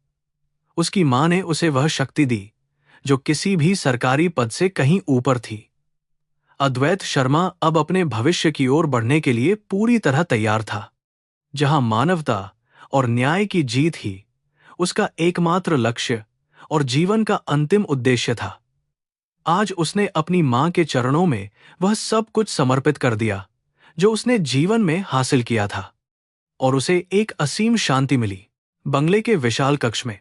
उसकी मां ने उसे वह शक्ति दी जो किसी भी सरकारी पद से कहीं ऊपर थी। अद्वैत शर्मा अब अपने भविष्य की ओर बढ़ने के लिए पूरी तरह तैयार था, जहां मानवता और न्याय की जीत ही उसका एकमात्र लक्ष्य और जीवन का अंतिम उद्देश्य था। आज उसने अपनी मां के चरणों में वह सब कुछ समर्पित कर दिया जो उसने जीवन में हासिल किया था, और उसे एक असीम शांति मिली। बंगले के विशाल कक्ष में,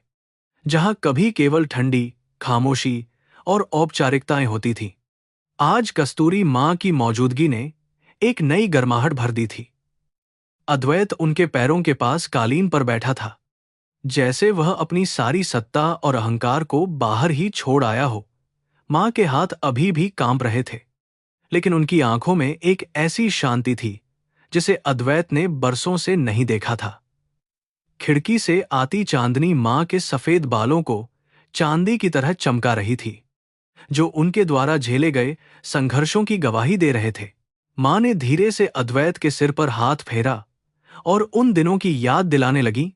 जहां कभी केवल ठंडी खामोशी और औपचारिकताएं होती थीं, आज कस्तूरी मां की मौजूदगी ने एक नई गर्माहट भर दी थी। अद्वैत उनके पैरों के पास कालीन पर बैठा था, जैसे वह अपनी सारी सत्ता और अहंकार को बाहर ही छोड़ आया हो। मां के हाथ अभी भी कांप रहे थे, लेकिन उनकी आंखों में एक ऐसी शांति थी जिसे अद्वैत ने बरसों से नहीं देखा था। खिड़की से आती चांदनी मां के सफेद बालों को चांदी की तरह चमका रही थी, जो उनके द्वारा झेले गए संघर्षों की गवाही दे रहे थे। मां ने धीरे से अद्वैत के सिर पर हाथ फेरा और उन दिनों की याद दिलाने लगी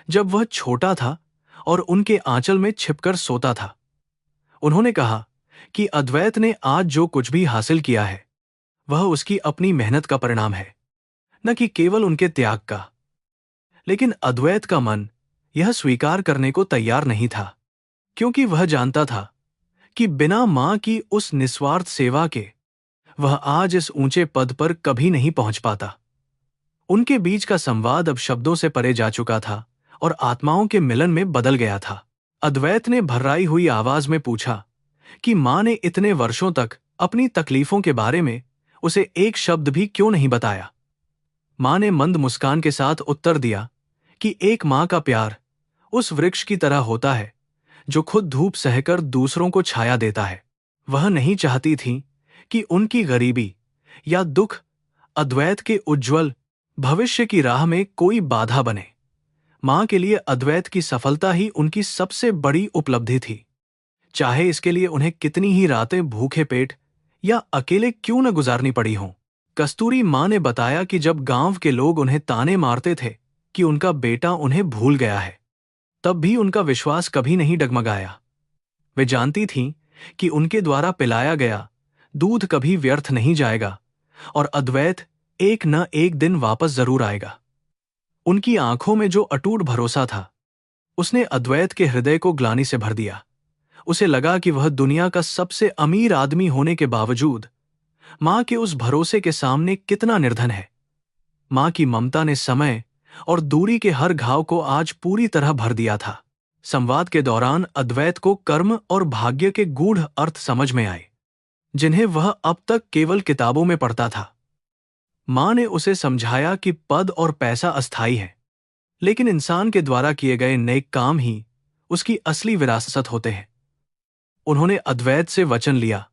जब वह छोटा था और उनके आंचल में छिपकर सोता था। उन्होंने कहा कि अद्वैत ने आज जो कुछ भी हासिल किया है वह उसकी अपनी मेहनत का परिणाम है, न कि केवल उनके त्याग का। लेकिन अद्वैत का मन यह स्वीकार करने को तैयार नहीं था, क्योंकि वह जानता था कि बिना मां की उस निस्वार्थ सेवा के वह आज इस ऊंचे पद पर कभी नहीं पहुंच पाता। उनके बीच का संवाद अब शब्दों से परे जा चुका था और आत्माओं के मिलन में बदल गया था। अद्वैत ने भर्राई हुई आवाज में पूछा कि मां ने इतने वर्षों तक अपनी तकलीफों के बारे में उसे एक शब्द भी क्यों नहीं बताया। मां ने मंद मुस्कान के साथ उत्तर दिया कि एक मां का प्यार उस वृक्ष की तरह होता है जो खुद धूप सहकर दूसरों को छाया देता है। वह नहीं चाहती थी कि उनकी गरीबी या दुख अद्वैत के उज्जवल भविष्य की राह में कोई बाधा बने। मां के लिए अद्वैत की सफलता ही उनकी सबसे बड़ी उपलब्धि थी, चाहे इसके लिए उन्हें कितनी ही रातें भूखे पेट या अकेले क्यों न गुजारनी पड़ी हों। कस्तूरी मां ने बताया कि जब गांव के लोग उन्हें ताने मारते थे कि उनका बेटा उन्हें भूल गया है, तब भी उनका विश्वास कभी नहीं डगमगाया। वे जानती थीं कि उनके द्वारा पिलाया गया दूध कभी व्यर्थ नहीं जाएगा और अद्वैत एक न एक दिन वापस जरूर आएगा। उनकी आंखों में जो अटूट भरोसा था, उसने अद्वैत के हृदय को ग्लानि से भर दिया। उसे लगा कि वह दुनिया का सबसे अमीर आदमी होने के बावजूद मां के उस भरोसे के सामने कितना निर्धन है। मां की ममता ने समय और दूरी के हर घाव को आज पूरी तरह भर दिया था। संवाद के दौरान अद्वैत को कर्म और भाग्य के गूढ़ अर्थ समझ में आए, जिन्हें वह अब तक केवल किताबों में पढ़ता था। मां ने उसे समझाया कि पद और पैसा अस्थायी है, लेकिन इंसान के द्वारा किए गए नेक काम ही उसकी असली विरासत होते हैं। उन्होंने अद्वैत से वचन लिया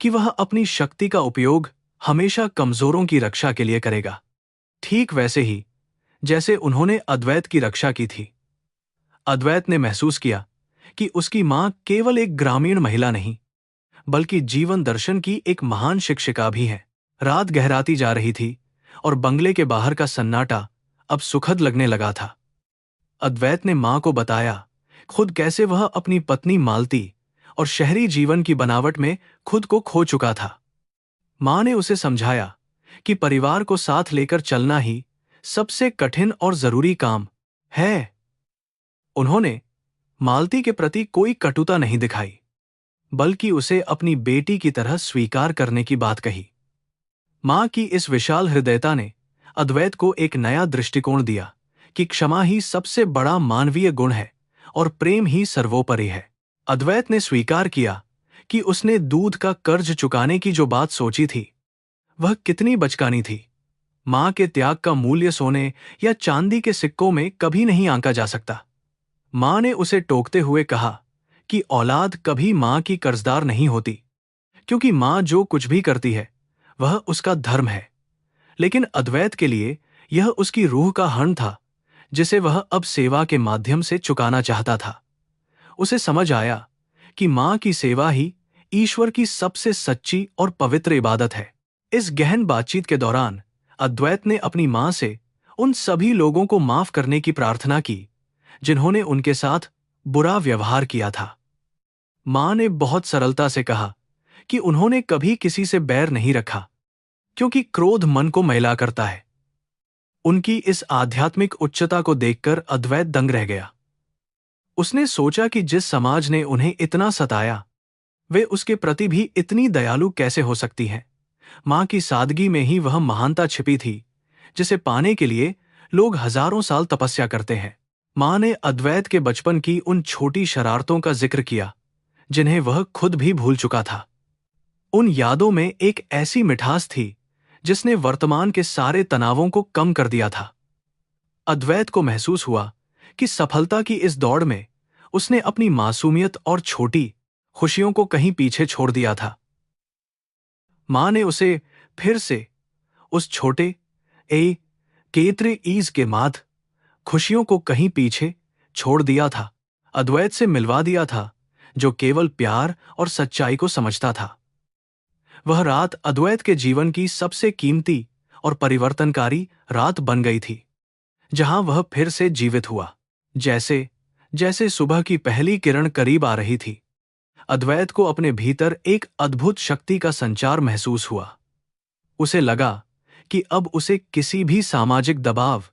कि वह अपनी शक्ति का उपयोग हमेशा कमजोरों की रक्षा के लिए करेगा, ठीक वैसे ही जैसे उन्होंने अद्वैत की रक्षा की थी। अद्वैत ने महसूस किया कि उसकी मां केवल एक ग्रामीण महिला नहीं, बल्कि जीवन दर्शन की एक महान शिक्षिका भी है। रात गहराती जा रही थी और बंगले के बाहर का सन्नाटा अब सुखद लगने लगा था। अद्वैत ने मां को बताया खुद कैसे वह अपनी पत्नी मालती और शहरी जीवन की बनावट में खुद को खो चुका था। मां ने उसे समझाया कि परिवार को साथ लेकर चलना ही सबसे कठिन और जरूरी काम है। उन्होंने मालती के प्रति कोई कटुता नहीं दिखाई, बल्कि उसे अपनी बेटी की तरह स्वीकार करने की बात कही। मां की इस विशाल हृदयता ने अद्वैत को एक नया दृष्टिकोण दिया कि क्षमा ही सबसे बड़ा मानवीय गुण है और प्रेम ही सर्वोपरि है। अद्वैत ने स्वीकार किया कि उसने दूध का कर्ज चुकाने की जो बात सोची थी वह कितनी बचकानी थी। मां के त्याग का मूल्य सोने या चांदी के सिक्कों में कभी नहीं आंका जा सकता। मां ने उसे टोकते हुए कहा कि औलाद कभी मां की कर्जदार नहीं होती, क्योंकि मां जो कुछ भी करती है वह उसका धर्म है। लेकिन अद्वैत के लिए यह उसकी रूह का हर्ण था, जिसे वह अब सेवा के माध्यम से चुकाना चाहता था। उसे समझ आया कि मां की सेवा ही ईश्वर की सबसे सच्ची और पवित्र इबादत है। इस गहन बातचीत के दौरान अद्वैत ने अपनी मां से उन सभी लोगों को माफ करने की प्रार्थना की जिन्होंने उनके साथ बुरा व्यवहार किया था। मां ने बहुत सरलता से कहा कि उन्होंने कभी किसी से बैर नहीं रखा, क्योंकि क्रोध मन को मैला करता है। उनकी इस आध्यात्मिक उच्चता को देखकर अद्वैत दंग रह गया। उसने सोचा कि जिस समाज ने उन्हें इतना सताया, वे उसके प्रति भी इतनी दयालु कैसे हो सकती हैं। मां की सादगी में ही वह महानता छिपी थी, जिसे पाने के लिए लोग हजारों साल तपस्या करते हैं। मां ने अद्वैत के बचपन की उन छोटी शरारतों का जिक्र किया, जिन्हें वह खुद भी भूल चुका था। उन यादों में एक ऐसी मिठास थी जिसने वर्तमान के सारे तनावों को कम कर दिया था। अद्वैत को महसूस हुआ कि सफलता की इस दौड़ में उसने अपनी मासूमियत और छोटी खुशियों को कहीं पीछे छोड़ दिया था। मां ने उसे फिर से उस छोटे ए केतरे ईज के माद खुशियों को कहीं पीछे छोड़ दिया था, अद्वैत से मिलवा दिया था, जो केवल प्यार और सच्चाई को समझता था। वह रात अद्वैत के जीवन की सबसे कीमती और परिवर्तनकारी रात बन गई थी, जहां वह फिर से जीवित हुआ। जैसे जैसे सुबह की पहली किरण करीब आ रही थी, अद्वैत को अपने भीतर एक अद्भुत शक्ति का संचार महसूस हुआ। उसे लगा कि अब उसे किसी भी सामाजिक दबाव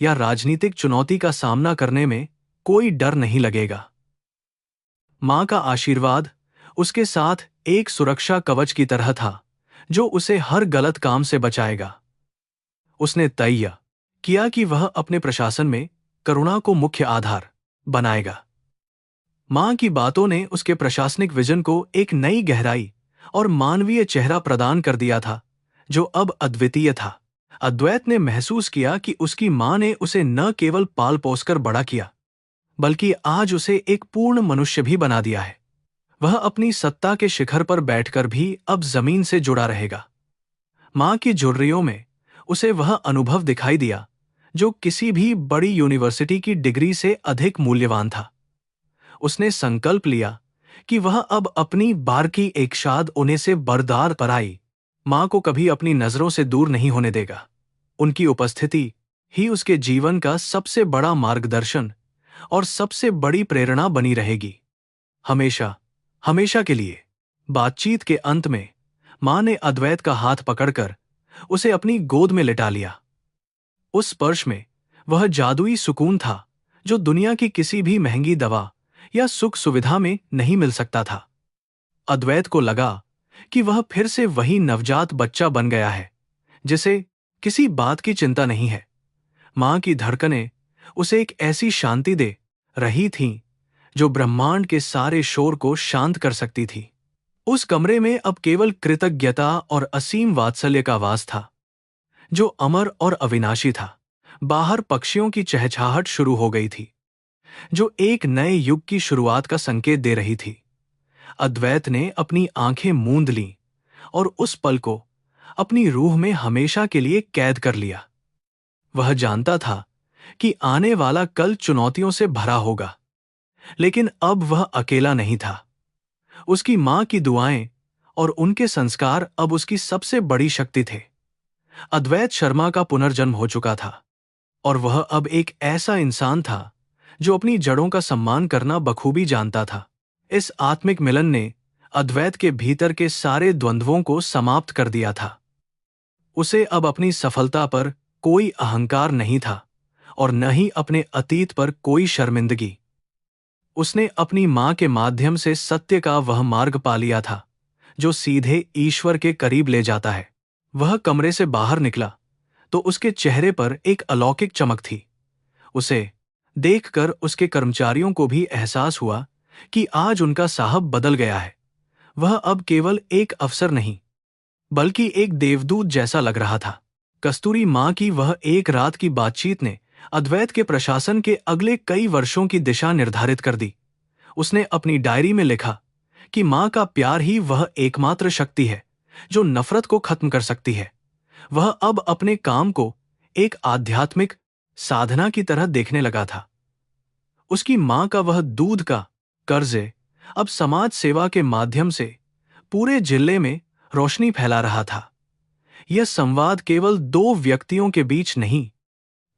या राजनीतिक चुनौती का सामना करने में कोई डर नहीं लगेगा। मां का आशीर्वाद उसके साथ एक सुरक्षा कवच की तरह था, जो उसे हर गलत काम से बचाएगा। उसने तय किया कि वह अपने प्रशासन में करुणा को मुख्य आधार बनाएगा। मां की बातों ने उसके प्रशासनिक विजन को एक नई गहराई और मानवीय चेहरा प्रदान कर दिया था, जो अब अद्वितीय था। अद्वैत ने महसूस किया कि उसकी मां ने उसे न केवल पाल पोसकर बड़ा किया, बल्कि आज उसे एक पूर्ण मनुष्य भी बना दिया है। वह अपनी सत्ता के शिखर पर बैठकर भी अब जमीन से जुड़ा रहेगा। मां की झुर्रियों में उसे वह अनुभव दिखाई दिया जो किसी भी बड़ी यूनिवर्सिटी की डिग्री से अधिक मूल्यवान था। उसने संकल्प लिया कि वह अब अपनी बार की एक शाद होने से बरदार पराई मां को कभी अपनी नजरों से दूर नहीं होने देगा। उनकी उपस्थिति ही उसके जीवन का सबसे बड़ा मार्गदर्शन और सबसे बड़ी प्रेरणा बनी रहेगी, हमेशा हमेशा के लिए। बातचीत के अंत में मां ने अद्वैत का हाथ पकड़कर उसे अपनी गोद में लिटा लिया। उस स्पर्श में वह जादुई सुकून था जो दुनिया की किसी भी महंगी दवा या सुख सुविधा में नहीं मिल सकता था। अद्वैत को लगा कि वह फिर से वही नवजात बच्चा बन गया है, जिसे किसी बात की चिंता नहीं है। मां की धड़कनें उसे एक ऐसी शांति दे रही थीं जो ब्रह्मांड के सारे शोर को शांत कर सकती थी। उस कमरे में अब केवल कृतज्ञता और असीम वात्सल्य का वास था, जो अमर और अविनाशी था। बाहर पक्षियों की चहचहाहट शुरू हो गई थी, जो एक नए युग की शुरुआत का संकेत दे रही थी। अद्वैत ने अपनी आंखें मूंद लीं और उस पल को अपनी रूह में हमेशा के लिए कैद कर लिया। वह जानता था कि आने वाला कल चुनौतियों से भरा होगा, लेकिन अब वह अकेला नहीं था। उसकी मां की दुआएं और उनके संस्कार अब उसकी सबसे बड़ी शक्ति थे। अद्वैत शर्मा का पुनर्जन्म हो चुका था, और वह अब एक ऐसा इंसान था जो अपनी जड़ों का सम्मान करना बखूबी जानता था। इस आत्मिक मिलन ने अद्वैत के भीतर के सारे द्वंद्वों को समाप्त कर दिया था। उसे अब अपनी सफलता पर कोई अहंकार नहीं था और न ही अपने अतीत पर कोई शर्मिंदगी। उसने अपनी मां के माध्यम से सत्य का वह मार्ग पा लिया था जो सीधे ईश्वर के करीब ले जाता है। वह कमरे से बाहर निकला तो उसके चेहरे पर एक अलौकिक चमक थी। उसे देखकर उसके कर्मचारियों को भी एहसास हुआ कि आज उनका साहब बदल गया है। वह अब केवल एक अफसर नहीं, बल्कि एक देवदूत जैसा लग रहा था। कस्तूरी मां की वह एक रात की बातचीत ने अद्वैत के प्रशासन के अगले कई वर्षों की दिशा निर्धारित कर दी। उसने अपनी डायरी में लिखा कि मां का प्यार ही वह एकमात्र शक्ति है जो नफरत को खत्म कर सकती है। वह अब अपने काम को एक आध्यात्मिक साधना की तरह देखने लगा था। उसकी मां का वह दूध का कर्ज अब समाज सेवा के माध्यम से पूरे जिले में रोशनी फैला रहा था। यह संवाद केवल दो व्यक्तियों के बीच नहीं,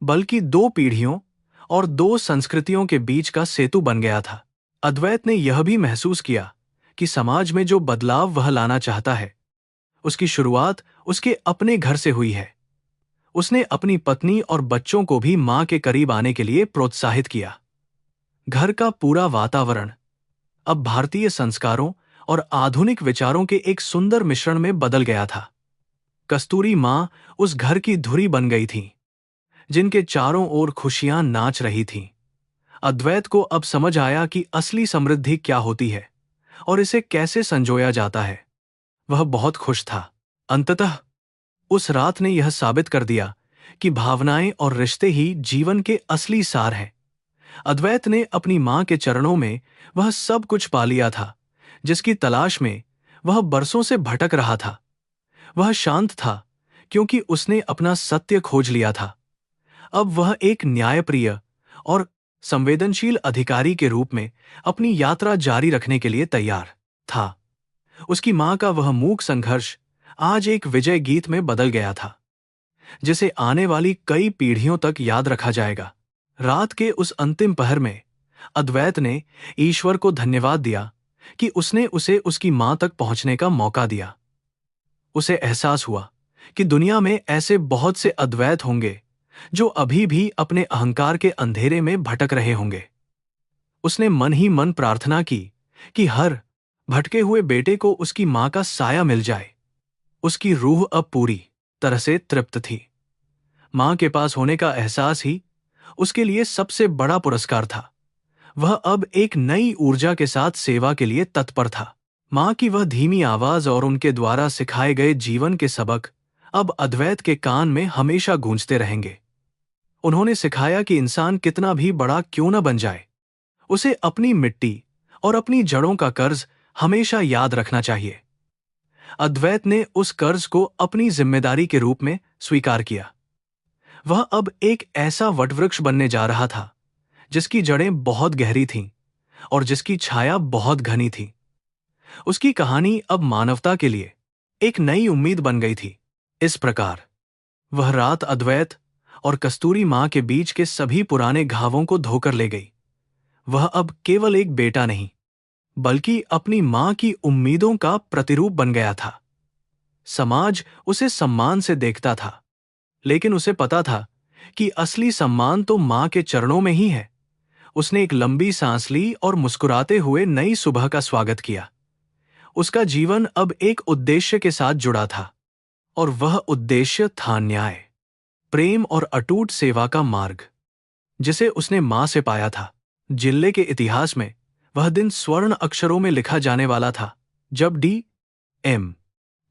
बल्कि दो पीढ़ियों और दो संस्कृतियों के बीच का सेतु बन गया था। अद्वैत ने यह भी महसूस किया कि समाज में जो बदलाव वह लाना चाहता है, उसकी शुरुआत उसके अपने घर से हुई है। उसने अपनी पत्नी और बच्चों को भी मां के करीब आने के लिए प्रोत्साहित किया। घर का पूरा वातावरण अब भारतीय संस्कारों और आधुनिक विचारों के एक सुंदर मिश्रण में बदल गया था। कस्तूरी माँ उस घर की धुरी बन गई थी, जिनके चारों ओर खुशियां नाच रही थीं। अद्वैत को अब समझ आया कि असली समृद्धि क्या होती है और इसे कैसे संजोया जाता है। वह बहुत खुश था। अंततः उस रात ने यह साबित कर दिया कि भावनाएं और रिश्ते ही जीवन के असली सार हैं। अद्वैत ने अपनी मां के चरणों में वह सब कुछ पा लिया था जिसकी तलाश में वह बरसों से भटक रहा था। वह शांत था क्योंकि उसने अपना सत्य खोज लिया था। अब वह एक न्यायप्रिय और संवेदनशील अधिकारी के रूप में अपनी यात्रा जारी रखने के लिए तैयार था। उसकी मां का वह मूक संघर्ष आज एक विजय गीत में बदल गया था, जिसे आने वाली कई पीढ़ियों तक याद रखा जाएगा। रात के उस अंतिम पहर में अद्वैत ने ईश्वर को धन्यवाद दिया कि उसने उसे उसकी मां तक पहुंचने का मौका दिया। उसे एहसास हुआ कि दुनिया में ऐसे बहुत से अद्वैत होंगे जो अभी भी अपने अहंकार के अंधेरे में भटक रहे होंगे। उसने मन ही मन प्रार्थना की कि हर भटके हुए बेटे को उसकी मां का साया मिल जाए। उसकी रूह अब पूरी तरह से तृप्त थी। मां के पास होने का एहसास ही उसके लिए सबसे बड़ा पुरस्कार था। वह अब एक नई ऊर्जा के साथ सेवा के लिए तत्पर था। मां की वह धीमी आवाज और उनके द्वारा सिखाए गए जीवन के सबक अब अद्वैत के कान में हमेशा गूंजते रहेंगे। उन्होंने सिखाया कि इंसान कितना भी बड़ा क्यों न बन जाए, उसे अपनी मिट्टी और अपनी जड़ों का कर्ज हमेशा याद रखना चाहिए। अद्वैत ने उस कर्ज को अपनी जिम्मेदारी के रूप में स्वीकार किया। वह अब एक ऐसा वटवृक्ष बनने जा रहा था जिसकी जड़ें बहुत गहरी थीं और जिसकी छाया बहुत घनी थी। उसकी कहानी अब मानवता के लिए एक नई उम्मीद बन गई थी। इस प्रकार वह रात अद्वैत और कस्तूरी मां के बीच के सभी पुराने घावों को धोकर ले गई। वह अब केवल एक बेटा नहीं, बल्कि अपनी मां की उम्मीदों का प्रतिरूप बन गया था। समाज उसे सम्मान से देखता था, लेकिन उसे पता था कि असली सम्मान तो मां के चरणों में ही है। उसने एक लंबी सांस ली और मुस्कुराते हुए नई सुबह का स्वागत किया। उसका जीवन अब एक उद्देश्य के साथ जुड़ा था, और वह उद्देश्य था न्याय, प्रेम और अटूट सेवा का मार्ग, जिसे उसने मां से पाया था। जिले के इतिहास में वह दिन स्वर्ण अक्षरों में लिखा जाने वाला था जब डी.एम.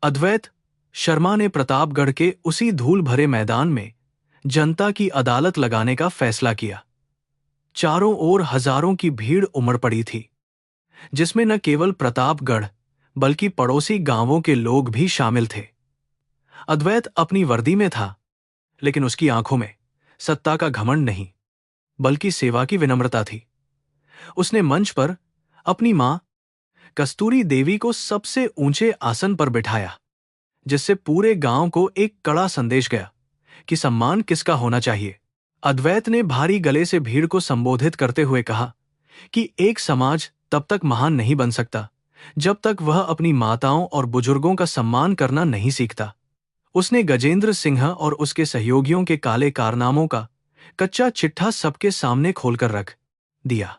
अद्वैत शर्मा ने प्रतापगढ़ के उसी धूल भरे मैदान में जनता की अदालत लगाने का फैसला किया। चारों ओर हजारों की भीड़ उमड़ पड़ी थी, जिसमें न केवल प्रतापगढ़ बल्कि पड़ोसी गांवों के लोग भी शामिल थे। अद्वैत अपनी वर्दी में था, लेकिन उसकी आंखों में सत्ता का घमंड नहीं, बल्कि सेवा की विनम्रता थी। उसने मंच पर अपनी मां कस्तूरी देवी को सबसे ऊंचे आसन पर बिठाया, जिससे पूरे गांव को एक कड़ा संदेश गया कि सम्मान किसका होना चाहिए। अद्वैत ने भारी गले से भीड़ को संबोधित करते हुए कहा कि एक समाज तब तक महान नहीं बन सकता जब तक वह अपनी माताओं और बुजुर्गों का सम्मान करना नहीं सीखता। उसने गजेंद्र सिंह और उसके सहयोगियों के काले कारनामों का कच्चा चिट्ठा सबके सामने खोलकर रख दिया।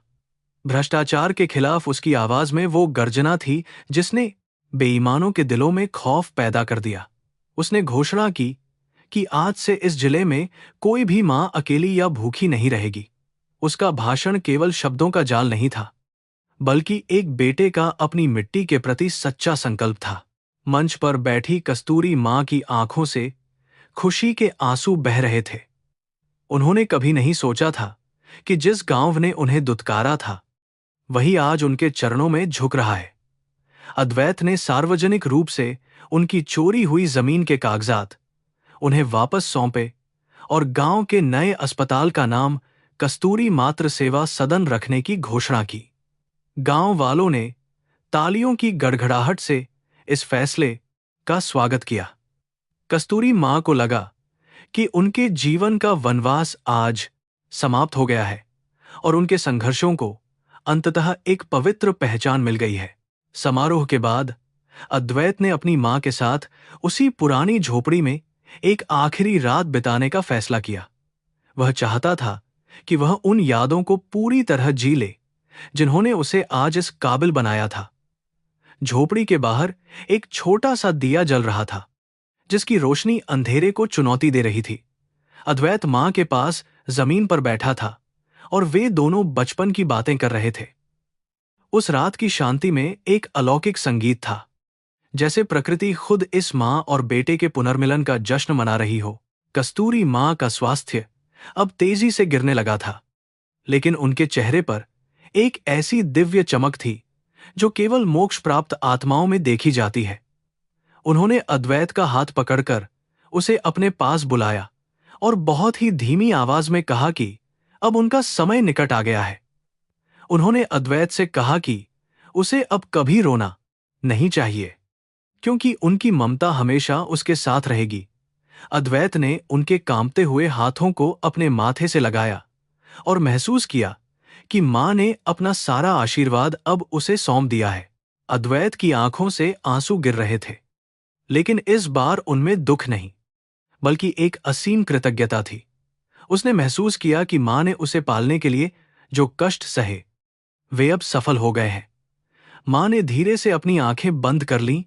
भ्रष्टाचार के खिलाफ उसकी आवाज में वो गर्जना थी जिसने बेईमानों के दिलों में खौफ पैदा कर दिया। उसने घोषणा की कि आज से इस जिले में कोई भी मां अकेली या भूखी नहीं रहेगी। उसका भाषण केवल शब्दों का जाल नहीं था, बल्कि एक बेटे का अपनी मिट्टी के प्रति सच्चा संकल्प था। मंच पर बैठी कस्तूरी मां की आंखों से खुशी के आंसू बह रहे थे। उन्होंने कभी नहीं सोचा था कि जिस गांव ने उन्हें दुत्कारा था, वही आज उनके चरणों में झुक रहा है। अद्वैत ने सार्वजनिक रूप से उनकी चोरी हुई जमीन के कागजात उन्हें वापस सौंपे और गांव के नए अस्पताल का नाम कस्तूरी मातृ सेवा सदन रखने की घोषणा की। गांव वालों ने तालियों की गड़गड़ाहट से इस फैसले का स्वागत किया। कस्तूरी मां को लगा कि उनके जीवन का वनवास आज समाप्त हो गया है और उनके संघर्षों को अंततः एक पवित्र पहचान मिल गई है। समारोह के बाद अद्वैत ने अपनी मां के साथ उसी पुरानी झोपड़ी में एक आखिरी रात बिताने का फैसला किया। वह चाहता था कि वह उन यादों को पूरी तरह जी ले जिन्होंने उसे आज इस काबिल बनाया था। झोपड़ी के बाहर एक छोटा सा दिया जल रहा था, जिसकी रोशनी अंधेरे को चुनौती दे रही थी। अद्वैत मां के पास जमीन पर बैठा था और वे दोनों बचपन की बातें कर रहे थे। उस रात की शांति में एक अलौकिक संगीत था, जैसे प्रकृति खुद इस मां और बेटे के पुनर्मिलन का जश्न मना रही हो। कस्तूरी मां का स्वास्थ्य अब तेजी से गिरने लगा था, लेकिन उनके चेहरे पर एक ऐसी दिव्य चमक थी जो केवल मोक्ष प्राप्त आत्माओं में देखी जाती है। उन्होंने अद्वैत का हाथ पकड़कर उसे अपने पास बुलाया और बहुत ही धीमी आवाज में कहा कि अब उनका समय निकट आ गया है। उन्होंने अद्वैत से कहा कि उसे अब कभी रोना नहीं चाहिए, क्योंकि उनकी ममता हमेशा उसके साथ रहेगी। अद्वैत ने उनके कांपते हुए हाथों को अपने माथे से लगाया और महसूस किया कि मां ने अपना सारा आशीर्वाद अब उसे सौंप दिया है। अद्वैत की आंखों से आंसू गिर रहे थे, लेकिन इस बार उनमें दुख नहीं, बल्कि एक असीम कृतज्ञता थी। उसने महसूस किया कि मां ने उसे पालने के लिए जो कष्ट सहे, वे अब सफल हो गए हैं। मां ने धीरे से अपनी आंखें बंद कर लीं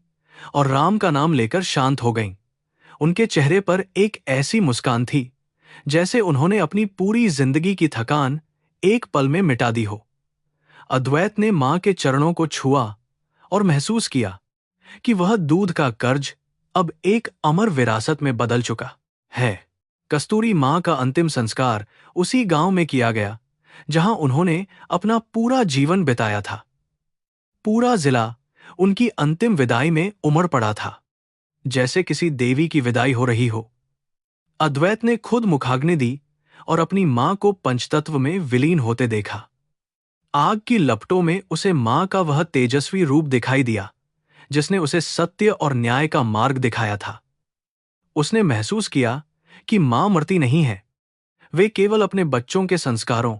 और राम का नाम लेकर शांत हो गईं। उनके चेहरे पर एक ऐसी मुस्कान थी जैसे उन्होंने अपनी पूरी जिंदगी की थकान एक पल में मिटा दी हो। अद्वैत ने मां के चरणों को छुआ और महसूस किया कि वह दूध का कर्ज अब एक अमर विरासत में बदल चुका है। कस्तूरी मां का अंतिम संस्कार उसी गांव में किया गया जहां उन्होंने अपना पूरा जीवन बिताया था। पूरा जिला उनकी अंतिम विदाई में उमड़ पड़ा था, जैसे किसी देवी की विदाई हो रही हो। अद्वैत ने खुद मुखाग्नि दी और अपनी मां को पंचतत्व में विलीन होते देखा। आग की लपटों में उसे मां का वह तेजस्वी रूप दिखाई दिया जिसने उसे सत्य और न्याय का मार्ग दिखाया था। उसने महसूस किया कि मां मरती नहीं है, वे केवल अपने बच्चों के संस्कारों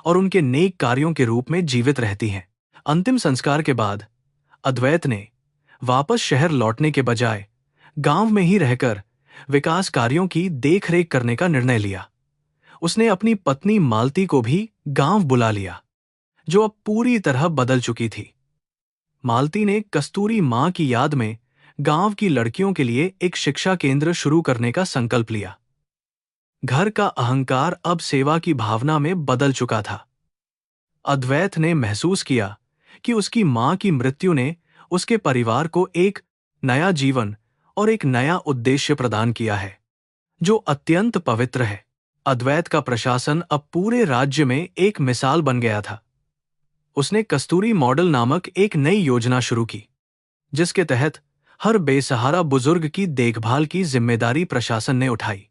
और उनके नेक कार्यों के रूप में जीवित रहती हैं। अंतिम संस्कार के बाद अद्वैत ने वापस शहर लौटने के बजाय गांव में ही रहकर विकास कार्यों की देखरेख करने का निर्णय लिया। उसने अपनी पत्नी मालती को भी गांव बुला लिया, जो अब पूरी तरह बदल चुकी थी। मालती ने कस्तूरी मां की याद में गांव की लड़कियों के लिए एक शिक्षा केंद्र शुरू करने का संकल्प लिया। घर का अहंकार अब सेवा की भावना में बदल चुका था। अद्वैत ने महसूस किया कि उसकी मां की मृत्यु ने उसके परिवार को एक नया जीवन और एक नया उद्देश्य प्रदान किया है, जो अत्यंत पवित्र है। अद्वैत का प्रशासन अब पूरे राज्य में एक मिसाल बन गया था। उसने कस्तूरी मॉडल नामक एक नई योजना शुरू की, जिसके तहत हर बेसहारा बुजुर्ग की देखभाल की जिम्मेदारी प्रशासन ने उठाई।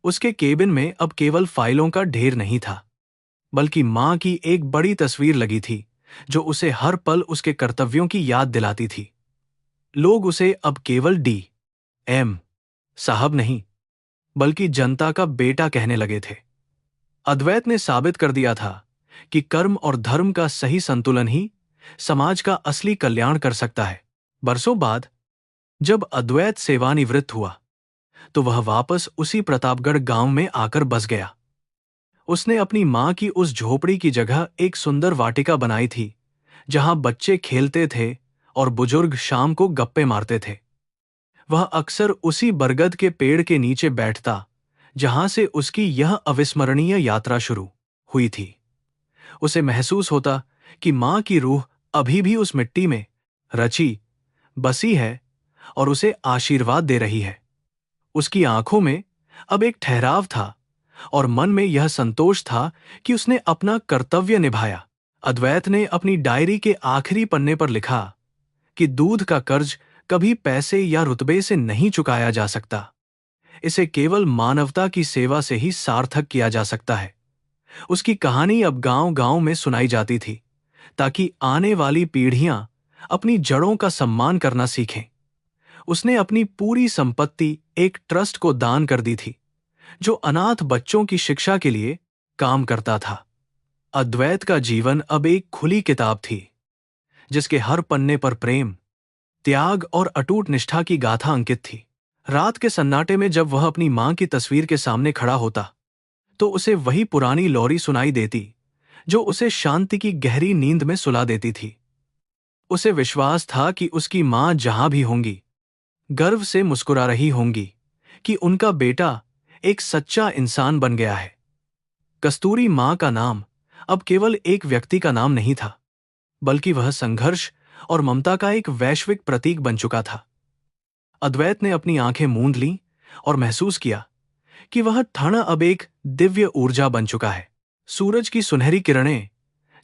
उसके केबिन में अब केवल फाइलों का ढेर नहीं था, बल्कि मां की एक बड़ी तस्वीर लगी थी जो उसे हर पल उसके कर्तव्यों की याद दिलाती थी। लोग उसे अब केवल DM साहब नहीं, बल्कि जनता का बेटा कहने लगे थे। अद्वैत ने साबित कर दिया था कि कर्म और धर्म का सही संतुलन ही समाज का असली कल्याण कर सकता है। बरसों बाद जब अद्वैत सेवानिवृत्त हुआ, तो वह वापस उसी प्रतापगढ़ गांव में आकर बस गया। उसने अपनी मां की उस झोपड़ी की जगह एक सुंदर वाटिका बनाई थी, जहां बच्चे खेलते थे और बुजुर्ग शाम को गप्पे मारते थे। वह अक्सर उसी बरगद के पेड़ के नीचे बैठता, जहां से उसकी यह अविस्मरणीय यात्रा शुरू हुई थी। उसे महसूस होता कि मां की रूह अभी भी उस मिट्टी में रची बसी है और उसे आशीर्वाद दे रही है। उसकी आंखों में अब एक ठहराव था और मन में यह संतोष था कि उसने अपना कर्तव्य निभाया। अद्वैत ने अपनी डायरी के आखिरी पन्ने पर लिखा कि दूध का कर्ज कभी पैसे या रुतबे से नहीं चुकाया जा सकता। इसे केवल मानवता की सेवा से ही सार्थक किया जा सकता है। उसकी कहानी अब गांव-गांव में सुनाई जाती थी, ताकि आने वाली पीढ़ियां अपनी जड़ों का सम्मान करना सीखें। उसने अपनी पूरी संपत्ति एक ट्रस्ट को दान कर दी थी, जो अनाथ बच्चों की शिक्षा के लिए काम करता था। अद्वैत का जीवन अब एक खुली किताब थी, जिसके हर पन्ने पर प्रेम, त्याग और अटूट निष्ठा की गाथा अंकित थी। रात के सन्नाटे में जब वह अपनी मां की तस्वीर के सामने खड़ा होता, तो उसे वही पुरानी लोरी सुनाई देती जो उसे शांति की गहरी नींद में सुला देती थी। उसे विश्वास था कि उसकी मां जहां भी होंगी, गर्व से मुस्कुरा रही होंगी कि उनका बेटा एक सच्चा इंसान बन गया है। कस्तूरी मां का नाम अब केवल एक व्यक्ति का नाम नहीं था, बल्कि वह संघर्ष और ममता का एक वैश्विक प्रतीक बन चुका था। अद्वैत ने अपनी आंखें मूंद लीं और महसूस किया कि वह क्षण अब एक दिव्य ऊर्जा बन चुका है। सूरज की सुनहरी किरणें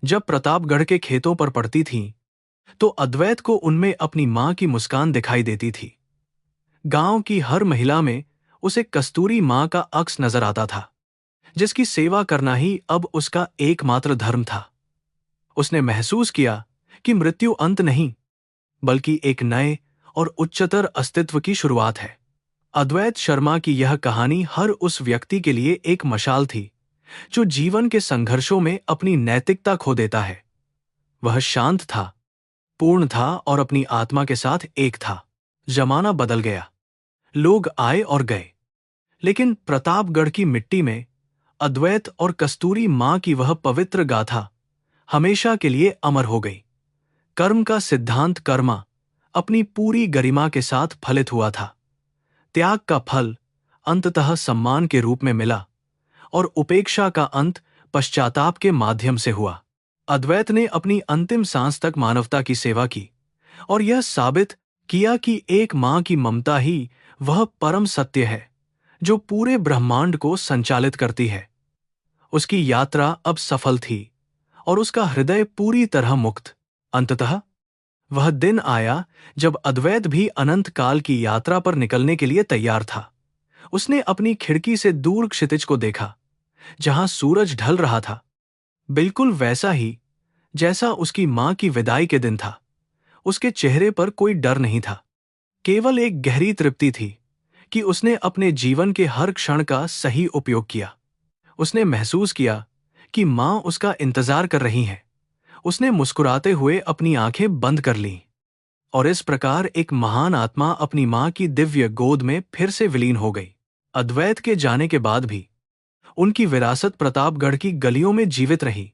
जब प्रतापगढ़ के खेतों पर पड़ती थीं, तो अद्वैत को उनमें अपनी मां की मुस्कान दिखाई देती थी। गांव की हर महिला में उसे कस्तूरी मां का अक्स नजर आता था, जिसकी सेवा करना ही अब उसका एकमात्र धर्म था। उसने महसूस किया कि मृत्यु अंत नहीं, बल्कि एक नए और उच्चतर अस्तित्व की शुरुआत है। अद्वैत शर्मा की यह कहानी हर उस व्यक्ति के लिए एक मशाल थी जो जीवन के संघर्षों में अपनी नैतिकता खो देता है। वह शांत था, पूर्ण था और अपनी आत्मा के साथ एक था। जमाना बदल गया, लोग आए और गए, लेकिन प्रतापगढ़ की मिट्टी में अद्वैत और कस्तूरी मां की वह पवित्र गाथा हमेशा के लिए अमर हो गई। कर्म का सिद्धांत कर्मा अपनी पूरी गरिमा के साथ फलित हुआ था। त्याग का फल अंततः सम्मान के रूप में मिला और उपेक्षा का अंत पश्चाताप के माध्यम से हुआ। अद्वैत ने अपनी अंतिम सांस तक मानवता की सेवा की और यह साबित किया कि एक मां की ममता ही वह परम सत्य है जो पूरे ब्रह्मांड को संचालित करती है। उसकी यात्रा अब सफल थी और उसका हृदय पूरी तरह मुक्त। अंततः वह दिन आया जब अद्वैत भी अनंत काल की यात्रा पर निकलने के लिए तैयार था। उसने अपनी खिड़की से दूर क्षितिज को देखा, जहां सूरज ढल रहा था, बिल्कुल वैसा ही जैसा उसकी मां की विदाई के दिन था। उसके चेहरे पर कोई डर नहीं था, केवल एक गहरी तृप्ति थी कि उसने अपने जीवन के हर क्षण का सही उपयोग किया। उसने महसूस किया कि मां उसका इंतजार कर रही हैं। उसने मुस्कुराते हुए अपनी आंखें बंद कर लीं और इस प्रकार एक महान आत्मा अपनी मां की दिव्य गोद में फिर से विलीन हो गई। अद्वैत के जाने के बाद भी उनकी विरासत प्रतापगढ़ की गलियों में जीवित रही।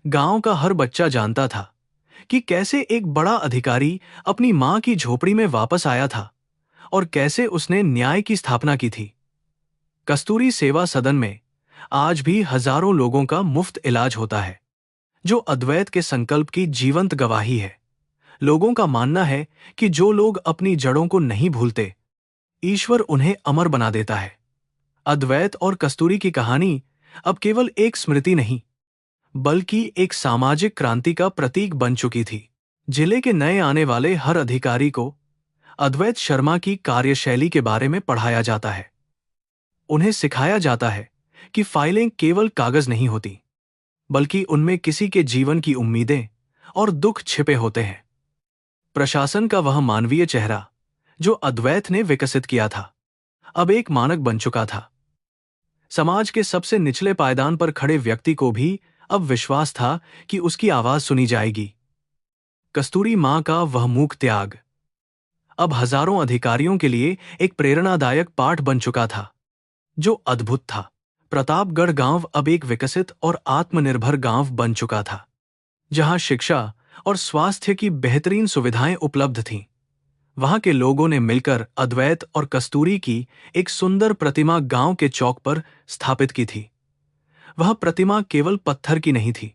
गांव का हर बच्चा जानता था कि कैसे एक बड़ा अधिकारी अपनी मां की झोपड़ी में वापस आया था और कैसे उसने न्याय की स्थापना की थी। कस्तूरी सेवा सदन में आज भी हजारों लोगों का मुफ्त इलाज होता है, जो अद्वैत के संकल्प की जीवंत गवाही है। लोगों का मानना है कि जो लोग अपनी जड़ों को नहीं भूलते, ईश्वर उन्हें अमर बना देता है। अद्वैत और कस्तूरी की कहानी अब केवल एक स्मृति नहीं, बल्कि एक सामाजिक क्रांति का प्रतीक बन चुकी थी। जिले के नए आने वाले हर अधिकारी को अद्वैत शर्मा की कार्यशैली के बारे में पढ़ाया जाता है। उन्हें सिखाया जाता है कि फाइलें केवल कागज नहीं होती, बल्कि उनमें किसी के जीवन की उम्मीदें और दुख छिपे होते हैं। प्रशासन का वह मानवीय चेहरा जो अद्वैत ने विकसित किया था, अब एक मानक बन चुका था। समाज के सबसे निचले पायदान पर खड़े व्यक्ति को भी अब विश्वास था कि उसकी आवाज सुनी जाएगी। कस्तूरी मां का वह मूक त्याग अब हजारों अधिकारियों के लिए एक प्रेरणादायक पाठ बन चुका था, जो अद्भुत था। प्रतापगढ़ गांव अब एक विकसित और आत्मनिर्भर गांव बन चुका था, जहां शिक्षा और स्वास्थ्य की बेहतरीन सुविधाएं उपलब्ध थीं। वहां के लोगों ने मिलकर अद्वैत और कस्तूरी की एक सुंदर प्रतिमा गांव के चौक पर स्थापित की थी। वह प्रतिमा केवल पत्थर की नहीं थी,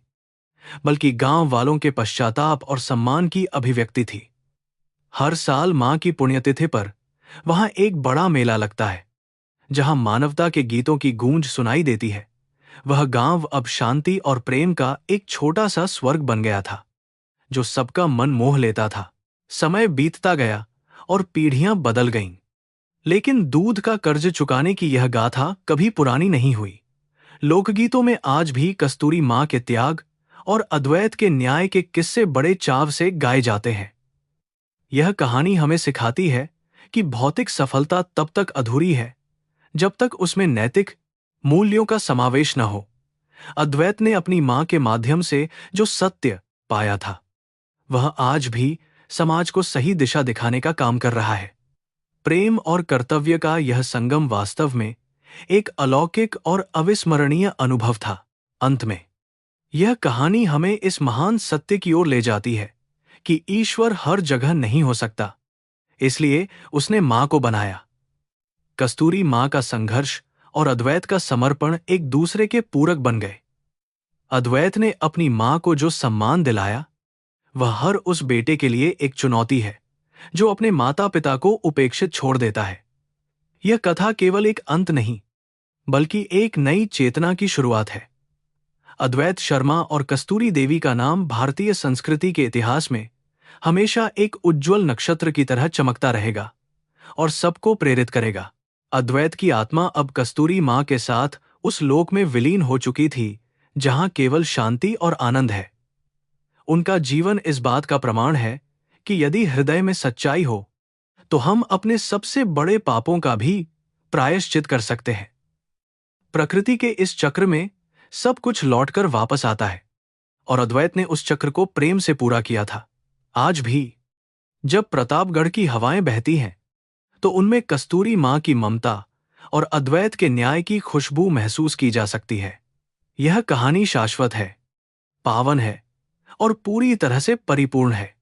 बल्कि गांव वालों के पश्चाताप और सम्मान की अभिव्यक्ति थी। हर साल मां की पुण्यतिथि पर वहां एक बड़ा मेला लगता है, जहां मानवता के गीतों की गूंज सुनाई देती है। वह गांव अब शांति और प्रेम का एक छोटा सा स्वर्ग बन गया था, जो सबका मन मोह लेता था। समय बीतता गया और पीढ़ियां बदल गईं, लेकिन दूध का कर्ज चुकाने की यह गाथा कभी पुरानी नहीं हुई। लोकगीतों में आज भी कस्तूरी मां के त्याग और अद्वैत के न्याय के किस्से बड़े चाव से गाए जाते हैं। यह कहानी हमें सिखाती है कि भौतिक सफलता तब तक अधूरी है जब तक उसमें नैतिक मूल्यों का समावेश न हो। अद्वैत ने अपनी मां के माध्यम से जो सत्य पाया था, वह आज भी समाज को सही दिशा दिखाने का काम कर रहा है। प्रेम और कर्तव्य का यह संगम वास्तव में एक अलौकिक और अविस्मरणीय अनुभव था। अंत में यह कहानी हमें इस महान सत्य की ओर ले जाती है कि ईश्वर हर जगह नहीं हो सकता, इसलिए उसने मां को बनाया। कस्तूरी मां का संघर्ष और अद्वैत का समर्पण एक दूसरे के पूरक बन गए। अद्वैत ने अपनी मां को जो सम्मान दिलाया, वह हर उस बेटे के लिए एक चुनौती है जो अपने माता पिता को उपेक्षित छोड़ देता है। यह कथा केवल एक अंत नहीं, बल्कि एक नई चेतना की शुरुआत है। अद्वैत शर्मा और कस्तूरी देवी का नाम भारतीय संस्कृति के इतिहास में हमेशा एक उज्ज्वल नक्षत्र की तरह चमकता रहेगा और सबको प्रेरित करेगा। अद्वैत की आत्मा अब कस्तूरी मां के साथ उस लोक में विलीन हो चुकी थी जहां केवल शांति और आनंद है। उनका जीवन इस बात का प्रमाण है कि यदि हृदय में सच्चाई हो तो हम अपने सबसे बड़े पापों का भी प्रायश्चित कर सकते हैं। प्रकृति के इस चक्र में सब कुछ लौटकर वापस आता है और अद्वैत ने उस चक्र को प्रेम से पूरा किया था। आज भी जब प्रतापगढ़ की हवाएं बहती हैं तो उनमें कस्तूरी मां की ममता और अद्वैत के न्याय की खुशबू महसूस की जा सकती है। यह कहानी शाश्वत है, पावन है और पूरी तरह से परिपूर्ण है।